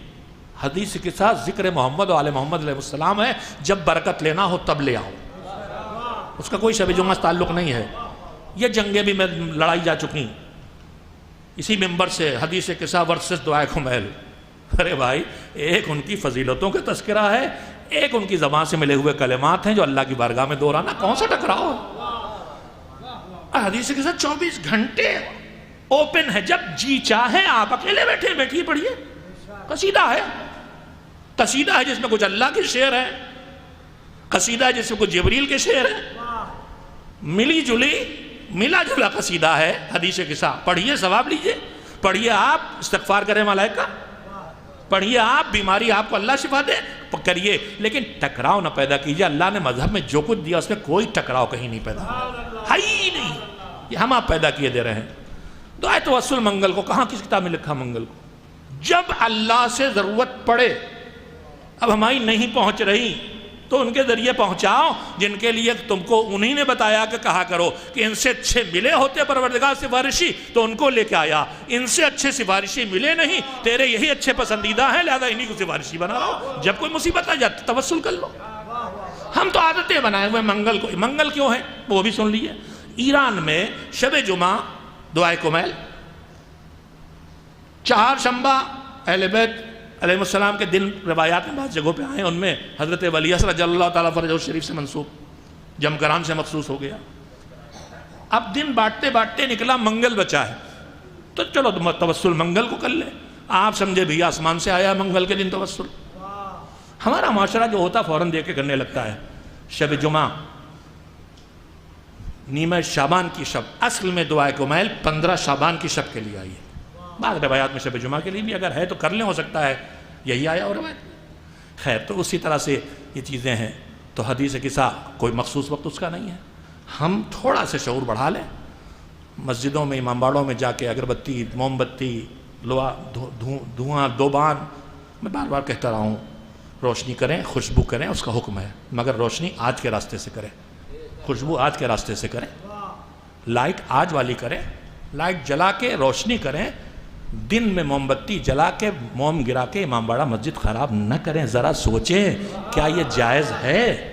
حدیث قصہ ذکر محمد و آل محمد علیہ السلام ہے. جب برکت لینا ہو تب لے آؤ، اس کا کوئی شب جمعہ سے تعلق نہیں ہے. یہ جنگیں بھی میں لڑائی جا چکی اسی ممبر سے، حدیث قصہ ورسس دعائے کمیل. ارے بھائی، ایک ان کی فضیلتوں کا تذکرہ ہے، ایک ان کی زبان سے ملے ہوئے کلمات ہیں جو اللہ کی بارگاہ میں دہرانا، کون سا ٹکراؤ. حدیث کے ساتھ 24 گھنٹے اوپن ہے، جب جی چاہے آپ اکیلے بیٹھیے پڑھیے. قصیدہ ہے جس میں کچھ اللہ کے شعر ہے، قصیدہ ہے جس میں کچھ جبریل کے شعر ہے، ملا جلا قصیدہ ہے. حدیث قصہ پڑھیے، ثواب لیجئے. پڑھیے آپ، استغفار کریں ملائکہ، پڑھیے آپ، بیماری آپ کو اللہ شفا دے، کریے. لیکن ٹکراؤ نہ پیدا کیجئے. اللہ نے مذہب میں جو کچھ دیا اس میں کوئی ٹکراؤ کہیں نہیں پیدا ہے ہی نہیں. یہ ہم آپ پیدا کیے دے رہے ہیں. دعائے توسل منگل کو کہاں کس کتاب میں لکھا منگل کو؟ جب اللہ سے ضرورت پڑے، اب ہماری نہیں پہنچ رہی تو ان کے ذریعے پہنچاؤ جن کے لیے تم کو انہی نے بتایا کہ کہا کرو کہ ان سے اچھے ملے ہوتے پروردگار سفارشی تو ان کو لے کے آیا. ان سے اچھے سفارشی ملے نہیں، تیرے یہی اچھے پسندیدہ ہیں، لہذا انہی کو سفارشی بنا رہا ہو. جب کوئی مصیبت آ جاتی توسل کر لو. ہم تو عادتیں بنائے ہوئے منگل کو. منگل کیوں ہے وہ بھی سن لیے. ایران میں شب جمعہ دعائے کمیل، چہارشنبہ اہل بیت علیہ السلام کے دن روایات میں بعض جگہوں پہ آئے، ان میں حضرت ولی اصغر رضی اللہ تعالیٰ فرجہ شریف سے منسوب، جمکران سے مخصوص ہو گیا. اب دن بانٹتے بانٹتے نکلا منگل بچا ہے تو چلو توسل منگل کو کر لے. آپ سمجھے بھی آسمان سے آیا منگل کے دن توسل. ہمارا معاشرہ جو ہوتا فوراً دیکھ کے کرنے لگتا ہے. شب جمعہ نیمہ شعبان کی شب، اصل میں دعائے کمیل 15 شعبان کی شب کے لیے آئی ہے. بعض روایات میں شب جمعہ کے لیے بھی اگر ہے تو کر لیں، ہو سکتا ہے یہی آیا اور روایت. خیر، تو اسی طرح سے یہ چیزیں ہیں. تو حدیث قصہ کوئی مخصوص وقت اس کا نہیں ہے. ہم تھوڑا سے شعور بڑھا لیں. مسجدوں میں، امام باڑوں میں جا کے اگربتی، موم بتی، لوا، دھواں، دوبان، میں بار بار کہتا رہا ہوں، روشنی کریں، خوشبو کریں، اس کا حکم ہے، مگر روشنی آج کے راستے سے کریں، خوشبو آج کے راستے سے کریں، لائٹ آج والی کریں، لائٹ جلا کے روشنی کریں. دن میں موم بتی جلا کے موم گرا کے امام باڑہ مسجد خراب نہ کریں. ذرا سوچیں کیا یہ جائز ہے؟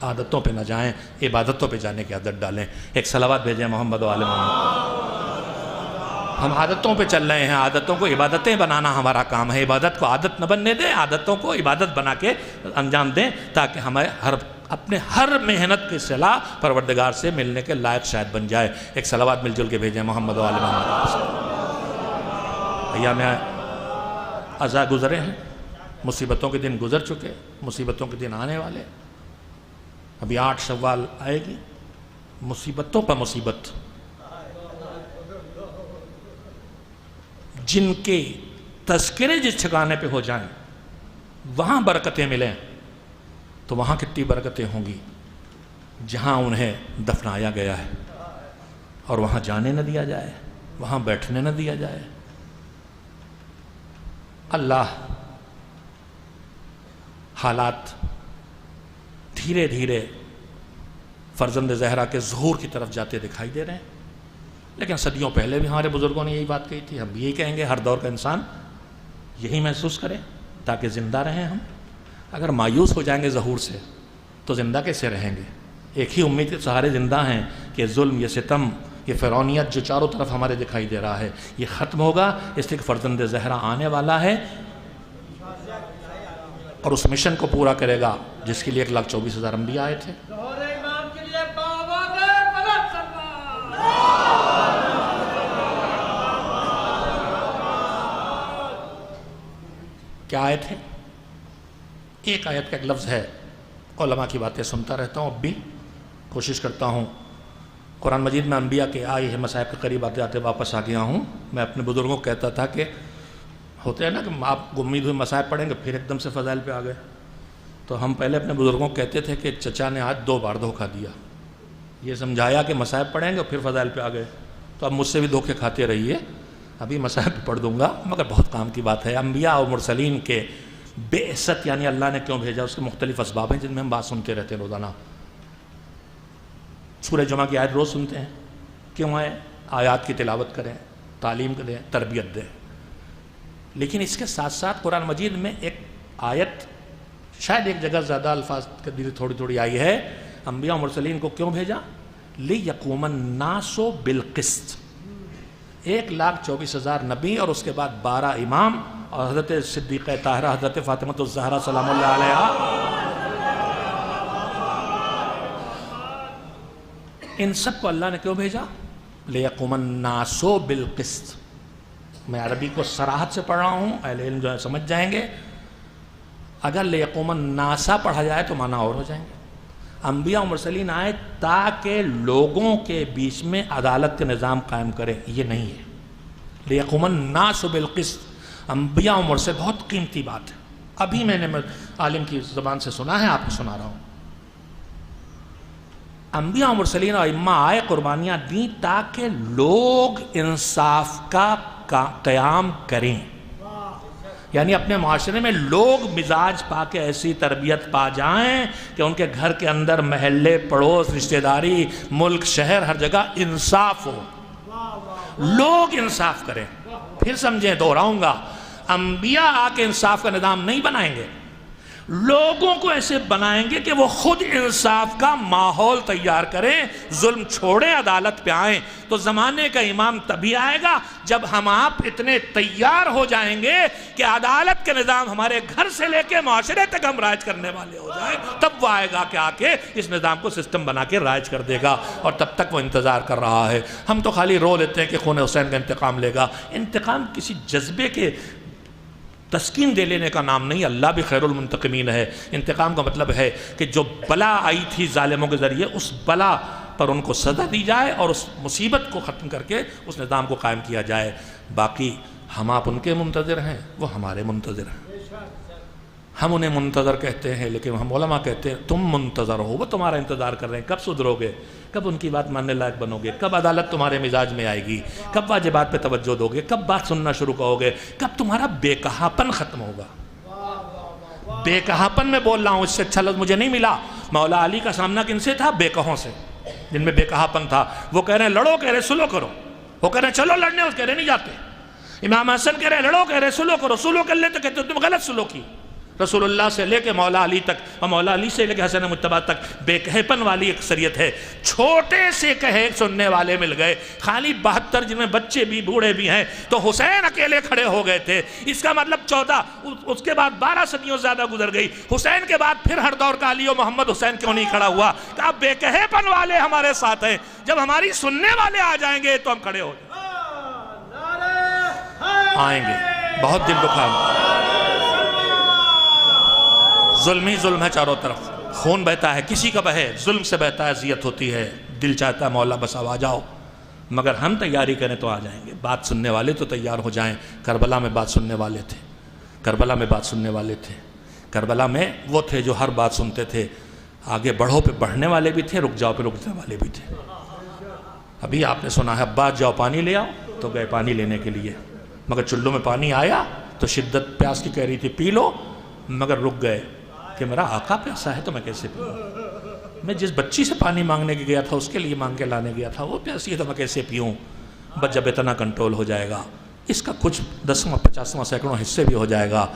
عادتوں پہ نہ جائیں، عبادتوں پہ جانے کی عادت ڈالیں. ایک صلوات بھیجیں محمد و آل محمد. ہم عادتوں پہ چل رہے ہیں، عادتوں کو عبادتیں بنانا ہمارا کام ہے. عبادت کو عادت نہ بننے دیں، عادتوں کو عبادت بنا کے انجام دیں تاکہ ہمیں اپنے ہر محنت کی صلاح پروردگار سے ملنے کے لائق شاید بن جائے. ایک صلوات مل جل کے بھیجیں محمد و آل محمد. ایام عزا گزرے ہیں، مصیبتوں کے دن گزر چکے، مصیبتوں کے دن آنے والے. ابھی 8 شوال آئے گی، مصیبتوں پر مصیبت. جن کے تذکرے جس ٹھکانے پہ ہو جائیں وہاں برکتیں ملیں تو وہاں کتنی برکتیں ہوں گی جہاں انہیں دفنایا گیا ہے اور وہاں جانے نہ دیا جائے، وہاں بیٹھنے نہ دیا جائے. اللہ حالات دھیرے دھیرے فرزند زہرا کے ظہور کی طرف جاتے دکھائی دے رہے ہیں. لیکن صدیوں پہلے بھی ہمارے بزرگوں نے یہی بات کہی تھی. ہم بھی یہی کہیں گے، ہر دور کا انسان یہی محسوس کرے تاکہ زندہ رہیں. ہم اگر مایوس ہو جائیں گے ظہور سے تو زندہ کیسے رہیں گے؟ ایک ہی امید کے سہارے زندہ ہیں کہ ظلم، یہ ستم، یہ فرعونیت جو چاروں طرف ہمارے دکھائی دے رہا ہے یہ ختم ہوگا، اس لیے کہ فرزند زہرا آنے والا ہے اور اس مشن کو پورا کرے گا جس کے لیے 1,24,000 انبیاء آئے تھے. کیا آیت ہے؟ ایک آیت کا ایک لفظ ہے. علماء کی باتیں سنتا رہتا ہوں، اب بھی کوشش کرتا ہوں. قرآن مجید میں انبیاء کے آئے ہیں مصائب کے قریب آتے آتے واپس آ گیا ہوں. میں اپنے بزرگوں کو کہتا تھا کہ ہوتے ہیں نا کہ آپ امید ہوئی مصائب پڑھیں گے پھر ایک دم سے فضائل پہ آ گئے. تو ہم پہلے اپنے بزرگوں کو کہتے تھے کہ چچا نے آج 2 بار دھوکہ دیا. یہ سمجھایا کہ مصائب پڑھیں گے پھر فضائل پہ آ گئے. تو اب مجھ سے بھی دھوکے کھاتے رہیے، ابھی مصائب پڑھ دوں گا مگر بہت کام کی بات ہے. انبیاء اور مرسلین کے بعثت یعنی اللہ نے کیوں بھیجا، اس کے مختلف اسباب ہیں جن میں ہم بات سنتے رہتے ہیں روزانہ. سورہ جمعہ کی آیت روز سنتے ہیں، کیوں آئے؟ آیات کی تلاوت کریں، تعلیم دیں، تربیت دیں. لیکن اس کے ساتھ ساتھ قرآن مجید میں ایک آیت شاید ایک جگہ زیادہ الفاظ کے تھوڑی تھوڑی آئی ہے. انبیاء و مرسلین کو کیوں بھیجا؟ لِيَقُومَ النَّاسُ بِالْقِسْطِ. 1,24,000 نبی اور اس کے بعد 12 امام اور حضرت صدیقہ طاہرہ حضرت فاطمہ الزہرا سلام اللہ علیہا. ان سب کو اللہ نے کیوں بھیجا؟ لِيَقُومَ النَّاسُ بِالْقِسْطِ. میں عربی کو صراحت سے پڑھ رہا ہوں، اہل علم جو ہے سمجھ جائیں گے. اگر لِيَقُومَ النَّاسَ پڑھا جائے تو معنی اور ہو جائیں گے. انبیاء و مرسلین آئے تاکہ لوگوں کے بیچ میں عدالت کا نظام قائم کرے، یہ نہیں ہے. لِيَقُومَ النَّاسُ بِالْقِسْطِ. انبیاء و مرسلین بہت قیمتی بات ہے. ابھی میں نے عالم کی زبان سے سنا ہے، آپ کو سنا رہا ہوں. انبیاء و مرسلین اور ائمہ آئے قربانیاں دیں تاکہ لوگ انصاف کا قیام کریں، یعنی اپنے معاشرے میں لوگ مزاج پا کے ایسی تربیت پا جائیں کہ ان کے گھر کے اندر محلے پڑوس رشتہ داری ملک شہر ہر جگہ انصاف ہو، لوگ انصاف کریں۔ پھر سمجھیں، دوہراؤں گا، انبیاء آ کے انصاف کا نظام نہیں بنائیں گے، لوگوں کو ایسے بنائیں گے کہ وہ خود انصاف کا ماحول تیار کریں، ظلم چھوڑیں، عدالت پہ آئیں۔ تو زمانے کا امام تبھی آئے گا جب ہم آپ اتنے تیار ہو جائیں گے کہ عدالت کے نظام ہمارے گھر سے لے کے معاشرے تک ہم رائج کرنے والے ہو جائیں، تب وہ آئے گا کہ آ کے اس نظام کو سسٹم بنا کے رائج کر دے گا، اور تب تک وہ انتظار کر رہا ہے۔ ہم تو خالی رو لیتے ہیں کہ خون حسین کا انتقام لے گا۔ انتقام کسی جذبے کے تسکین دے لینے کا نام نہیں، اللہ بھی خیر المنتقمین ہے۔ انتقام کا مطلب ہے کہ جو بلا آئی تھی ظالموں کے ذریعے، اس بلا پر ان کو سزا دی جائے اور اس مصیبت کو ختم کر کے اس نظام کو قائم کیا جائے۔ باقی ہم آپ ان کے منتظر ہیں، وہ ہمارے منتظر ہیں۔ ہم انہیں منتظر کہتے ہیں، لیکن ہم علماء کہتے ہیں تم منتظر ہو، وہ تمہارا انتظار کر رہے ہیں۔ کب سدھرو گے؟ کب ان کی بات ماننے لائق بنو گے؟ کب عدالت تمہارے مزاج میں آئے گی؟ کب واجبات پہ توجہ دو گے؟ کب بات سننا شروع کرو گے؟ کب تمہارا بے کہاپن ختم ہوگا؟ بے کہاپن میں بول رہا ہوں، اس سے اچھا لفظ مجھے نہیں ملا۔ مولا علی کا سامنا کن سے تھا؟ بے کہوں سے، جن میں بے کہاپن تھا۔ وہ کہہ رہے ہیں لڑو، کہہ رہے سلو کرو۔ وہ کہہ رہے ہیں چلو لڑنے، وہ کہہ رہے نہیں جاتے۔ امام حسن کہہ رہے ہیں لڑو، کہہ رہے سلو کرو۔ سلو کر لیتے کہتے تم غلط سلو کی۔ رسول اللہ سے لے کے مولا علی تک اور مولا علی سے لے کے حسن مجتبیٰ تک بے کہپن والی اکثریت ہے۔ چھوٹے سے کہے سننے والے مل گئے، خالی 72 جن میں بچے بھی بوڑھے بھی ہیں، تو حسین اکیلے کھڑے ہو گئے تھے۔ اس کا مطلب 14، اس کے بعد 12 صدیوں زیادہ گزر گئی۔ حسین کے بعد پھر ہر دور کا علی و محمد حسین کیوں نہیں کھڑا ہوا؟ کہ بے کہپن والے ہمارے ساتھ ہیں، جب ہماری سننے والے آ جائیں گے تو ہم کھڑے ہو آئیں گے۔ بہت دل دکھا، ظلم ہی ظلم ہے چاروں طرف، خون بہتا ہے، کسی کا بہے، ظلم سے بہتا ہے، اذیت ہوتی ہے، دل چاہتا ہے مولا بس اب آ جاؤ، مگر ہم تیاری کریں تو آ جائیں گے۔ بات سننے والے تو تیار ہو جائیں۔ کربلا میں بات سننے والے تھے، کربلا میں بات سننے والے تھے، کربلا میں وہ تھے جو ہر بات سنتے تھے۔ آگے بڑھو پہ بڑھنے والے بھی تھے، رک جاؤ پہ رکنے والے بھی تھے۔ ابھی آپ نے سنا ہے عباس جاؤ پانی لے آؤ، تو گئے پانی لینے کے لیے، مگر چلو میں پانی آیا تو شدت پیاس کی کہہ رہی تھی پی لو، مگر رک گئے کہ میرا آقا پیاسا ہے تو میں کیسے پیوں؟ میں جس بچی سے پانی مانگنے کے گیا تھا، اس کے لیے مانگ کے لانے گیا تھا، وہ پیاسی ہے تو میں کیسے پیوں؟ بس جب اتنا کنٹرول ہو جائے گا، اس کا کچھ 10واں 50واں سینکڑوں حصے بھی ہو جائے گا،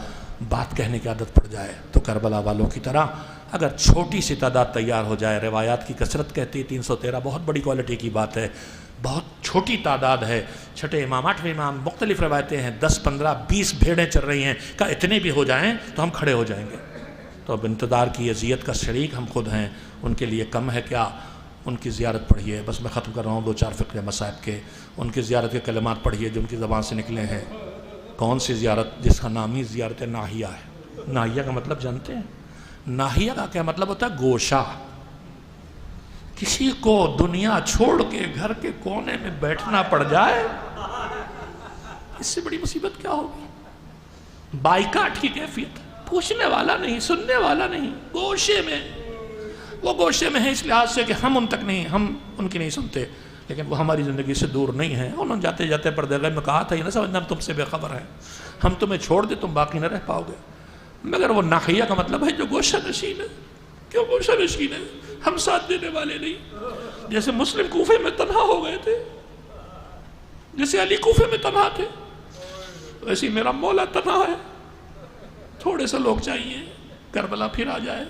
بات کہنے کی عادت پڑ جائے، تو کربلا والوں کی طرح اگر چھوٹی سی تعداد تیار ہو جائے، روایات کی کثرت کہتی ہے 313 بہت بڑی کوالٹی کی بات ہے، بہت چھوٹی تعداد ہے، چھٹے امام 8ویں امام، مختلف روایتیں ہیں، 10 15 20 بھیڑیں چل رہی ہیں، کہ اتنے بھی ہو جائیں تو ہم کھڑے ہو جائیں گے۔ تو اب انتظار کی اذیت کا شریک ہم خود ہیں، ان کے لیے کم ہے کیا؟ ان کی زیارت پڑھیے، بس میں ختم کر رہا ہوں 2-4 فقرے مصائب کے، ان کی زیارت کے کلمات پڑھیے جو ان کی زبان سے نکلے ہیں۔ کون سی زیارت؟ جس کا نام ہی زیارت ناہیہ ہے۔ ناہیہ کا مطلب جانتے ہیں؟ ناہیہ کا کیا مطلب ہوتا ہے؟ گوشہ۔ کسی کو دنیا چھوڑ کے گھر کے کونے میں بیٹھنا پڑ جائے، اس سے بڑی مصیبت کیا ہوگی؟ بائیکاٹ کی کیفیت، پوچھنے والا نہیں، سننے والا نہیں، گوشے میں۔ وہ گوشے میں ہے اس لحاظ سے کہ ہم ان تک نہیں، ہم ان کی نہیں سنتے، لیکن وہ ہماری زندگی سے دور نہیں ہیں۔ انہوں نے جاتے جاتے پردے غیب میں کہا تھا، یہ نہ سمجھنا ہم تم سے بے خبر ہیں، ہم تمہیں چھوڑ دے تم باقی نہ رہ پاؤ گے۔ مگر وہ ناحیہ کا مطلب ہے جو گوشہ نشین ہے۔ کیوں گوشہ نشین ہے؟ ہم ساتھ دینے والے نہیں۔ جیسے مسلم کوفے میں تنہا ہو گئے تھے، جیسے علی کوفے میں تنہا تھے، ویسے میرا مولا تنہا ہے۔ تھوڑے سے لوگ چاہیے، کربلا پھر آ جائے،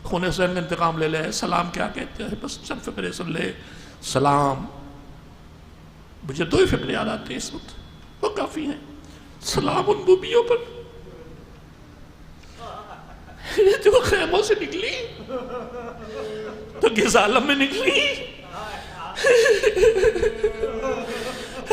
خون حسین کا انتقام لے لے۔ سلام کیا کہتے ہیں؟ بس چند فقرے سن لے۔ سلام، مجھے 2 ہی فقرے یاد آتے ہیں اس وقت، وہ کافی ہیں۔ سلام ان بوبیوں پر جو خیموں سے نکلی تو غزالم میں نکلی،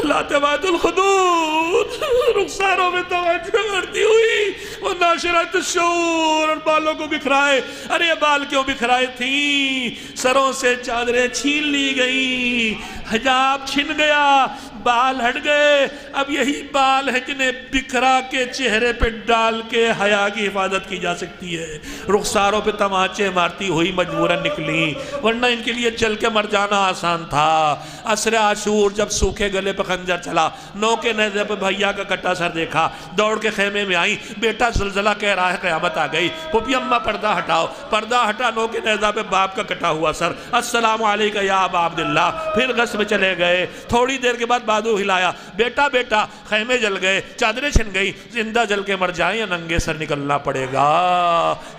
لاتبات الخدود، رخساروں میں توجہ کرتی ہوئی، وہ ناشرات الشعور، اور بالوں کو بکھرائے۔ ارے بال کیوں بکھرائے تھیں؟ سروں سے چادریں چھین لی گئی، حجاب چھن گیا، بال ہٹ گئے، اب یہی بال ہیں جنہیں بکھرا کے چہرے پہ ڈال کے حیا کی حفاظت کی جا سکتی ہے۔ رخساروں پہ تماچے مارتی ہوئی مجبوراً نکلی، ورنہ ان کے لیے جل کے مر جانا آسان تھا۔ عصر عاشور جب سوکھے گلے پہ خنجر چلا، نو کے نیزے پہ بھیا کا کٹا سر دیکھا، دوڑ کے خیمے میں آئی، بیٹا زلزلہ کہہ رہا ہے قیامت آ گئی، پھپھی اماں پردہ ہٹاؤ، پردہ ہٹا، نو کے نیزہ پہ باپ کا کٹا ہوا سر، السلام علیکہ یا ابا عبداللہ، پھر غسل میں چلے گئے، تھوڑی دیر کے بعد بازو ہلایا، بیٹا بیٹا، خیمے جل گئے، چادریں چھن گئی، زندہ جل کے مر جائیں یا ننگے سر نکلنا پڑے گا۔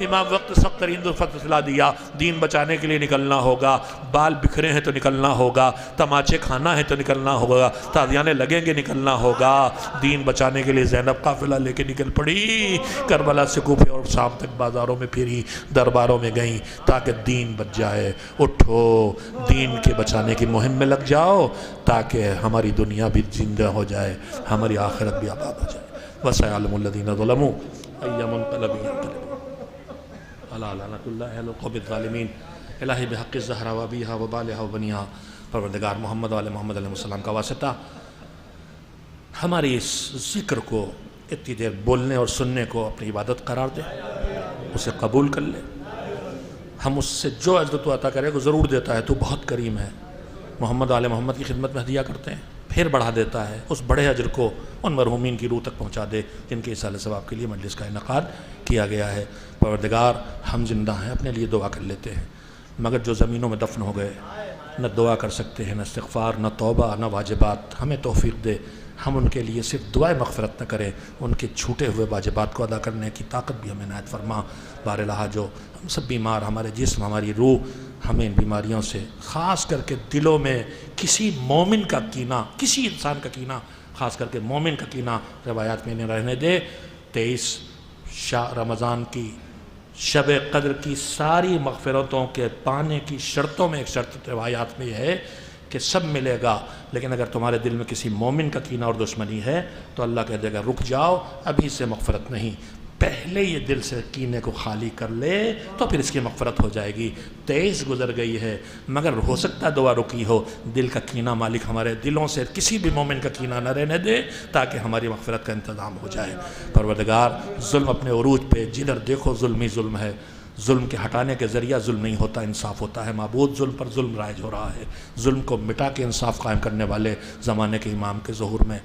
امام وقت سخت ترین فیصلہ دیا، دین بچانے کے لیے نکلنا ہوگا، بال بکھرے ہیں تو نکلنا ہوگا، تماچے کھانا ہے تو نکلنا ہوگا، تازیانے لگیں گے نکلنا ہوگا۔ دین بچانے کے لیے زینب قافلہ لے کے نکل پڑی، کربلا سے کوفے اور شام تک بازاروں میں پھری، درباروں میں گئیں تاکہ دین بچ جائے۔ اٹھو، دین کے بچانے کی مہم میں لگ جاؤ تاکہ ہماری دنیا بھی زندہ ہو جائے، ہماری آخرت بھی آباد ہو جائے۔ وَسَيَعْلَمُ الَّذِينَ ظَلَمُوا أَيَّ مُنقَلَبٍ يَنقَلِبُونَ أَلَا لَعْنَةُ اللَّهِ عَلَى الْقَوْمِ الظَّالِمِينَ۔ الہی بحق الزہرا وابیہا وبالہا وبنیہا، پروردگار محمد وآل محمد علیہ السلام کا واسطہ ہماری اس ذکر کو، اتنی دیر بولنے اور سننے کو اپنی عبادت قرار دے، اسے قبول کر لے۔ ہم اس سے جو عزت و عطا کرے کو ضرور دیتا ہے، تو بہت کریم ہے۔ محمد وآل محمد کی خدمت میں ہدیہ کرتے ہیں، پھر بڑھا دیتا ہے، اس بڑے اجر کو ان مرحومین کی روح تک پہنچا دے جن کے ایصال ثواب کے لیے مجلس کا انعقاد کیا گیا ہے۔ پروردگار، ہم زندہ ہیں، اپنے لیے دعا کر لیتے ہیں، مگر جو زمینوں میں دفن ہو گئے، نہ دعا کر سکتے ہیں، نہ استغفار، نہ توبہ، نہ واجبات، ہمیں توفیق دے ہم ان کے لیے صرف دعائے مغفرت نہ کریں، ان کے چھوٹے ہوئے واجبات کو ادا کرنے کی طاقت بھی ہمیں عنایت فرما۔ بارالہ جو ہم سب بیمار، ہمارے جسم، ہماری روح، ہمیں ان بیماریوں سے، خاص کر کے دلوں میں کسی مومن کا کینہ، کسی انسان کا کینہ، خاص کر کے مومن کا کینہ روایات میں نہیں رہنے دے۔ 23 رمضان کی شب قدر کی ساری مغفرتوں کے پانے کی شرطوں میں ایک شرط روایات میں یہ ہے کہ سب ملے گا، لیکن اگر تمہارے دل میں کسی مومن کا کینہ اور دشمنی ہے تو اللہ کہہ دے گا رک جاؤ، ابھی سے مغفرت نہیں، پہلے یہ دل سے کینے کو خالی کر لے تو پھر اس کی مغفرت ہو جائے گی۔ 23 گزر گئی ہے، مگر ہو سکتا ہے دعا رکی ہو۔ دل کا کینہ مالک ہمارے دلوں سے کسی بھی مومن کا کینہ نہ رہنے دے تاکہ ہماری مغفرت کا انتظام ہو جائے۔ پروردگار، ظلم اپنے عروج پہ، جدھر دیکھو ظلم ہی ظلم ہے، ظلم کے ہٹانے کے ذریعہ ظلم نہیں ہوتا، انصاف ہوتا ہے۔ معبود ظلم پر ظلم رائج ہو رہا ہے، ظلم کو مٹا کے انصاف قائم کرنے والے زمانے کے امام کے ظہور میں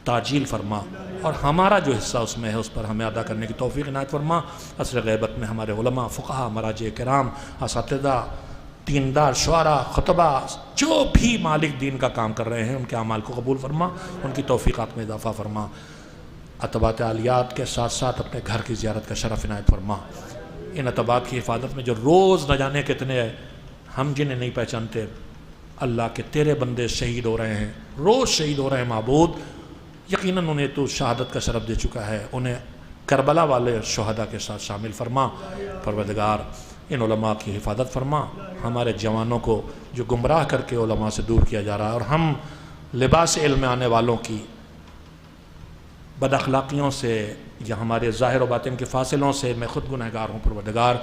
تعجیل فرما، اور ہمارا جو حصہ اس میں ہے اس پر ہمیں ادا کرنے کی توفیق عنایت فرما۔ عصر غیبت میں ہمارے علماء، فقہاء، مراجع کرام، اساتذہ، دیندار، شعراء، خطبہ، جو بھی مالک دین کا کام کر رہے ہیں ان کے اعمال کو قبول فرما، ان کی توفیقات میں اضافہ فرما۔ اتباعات عالیات کے ساتھ ساتھ اپنے گھر کی زیارت کا شرف عنایت فرما۔ ان اتباعات کی حفاظت میں جو روز نہ جانے کتنے ہیں، ہم جنہیں نہیں پہچانتے، اللہ کے تیرے بندے شہید ہو رہے ہیں، روز شہید ہو رہے ہیں معبود، یقیناً انہیں تو شہادت کا شرف دے چکا ہے، انہیں کربلا والے شہداء کے ساتھ شامل فرما۔ پروردگار، ان علماء کی حفاظت فرما، ہمارے جوانوں کو جو گمراہ کر کے علماء سے دور کیا جا رہا ہے، اور ہم لباس علم میں آنے والوں کی بد اخلاقیوں سے یا ہمارے ظاہر و باطن کے فاصلوں سے میں خود گنہگار ہوں۔ پروردگار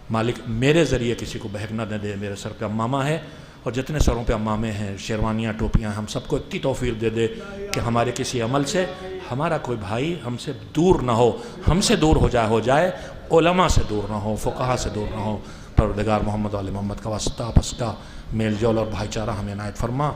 مالک، میرے ذریعے کسی کو بہکنا نہ دے، میرے سر پہ امامہ ہے اور جتنے سروں پہ امامے ہیں، شیروانیاں، ٹوپیاں، ہم سب کو اتنی توفیق دے دے کہ ہمارے کسی عمل سے ہمارا کوئی بھائی ہم سے دور نہ ہو، ہم سے دور ہو جائے، علماء سے دور نہ ہو، فقہاء سے دور نہ ہو۔ پروردگار، محمد وآل محمد کا واسطہ، آپس کا میل جول اور بھائی چارہ ہمیں عنایت فرما۔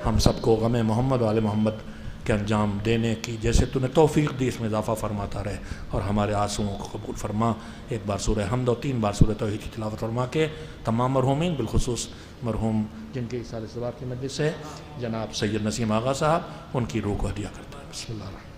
ہم سب کو غم محمد وآل محمد کے انجام دینے کی جیسے تو نے توفیق دی، اس میں اضافہ فرماتا رہے اور ہمارے آنسوؤں کو قبول فرما۔ ایک بار سورہ حمد اور 3 بار سورہ توحید کی تلاوت فرما کے تمام مرحومین، بالخصوص مرحوم جن کے ایصال ثواب کی مجلس ہے جناب سید نسیم آغا صاحب، ان کی روح کو ہدیہ کرتا ہے۔ بسم اللہ الرحمن الرحیم۔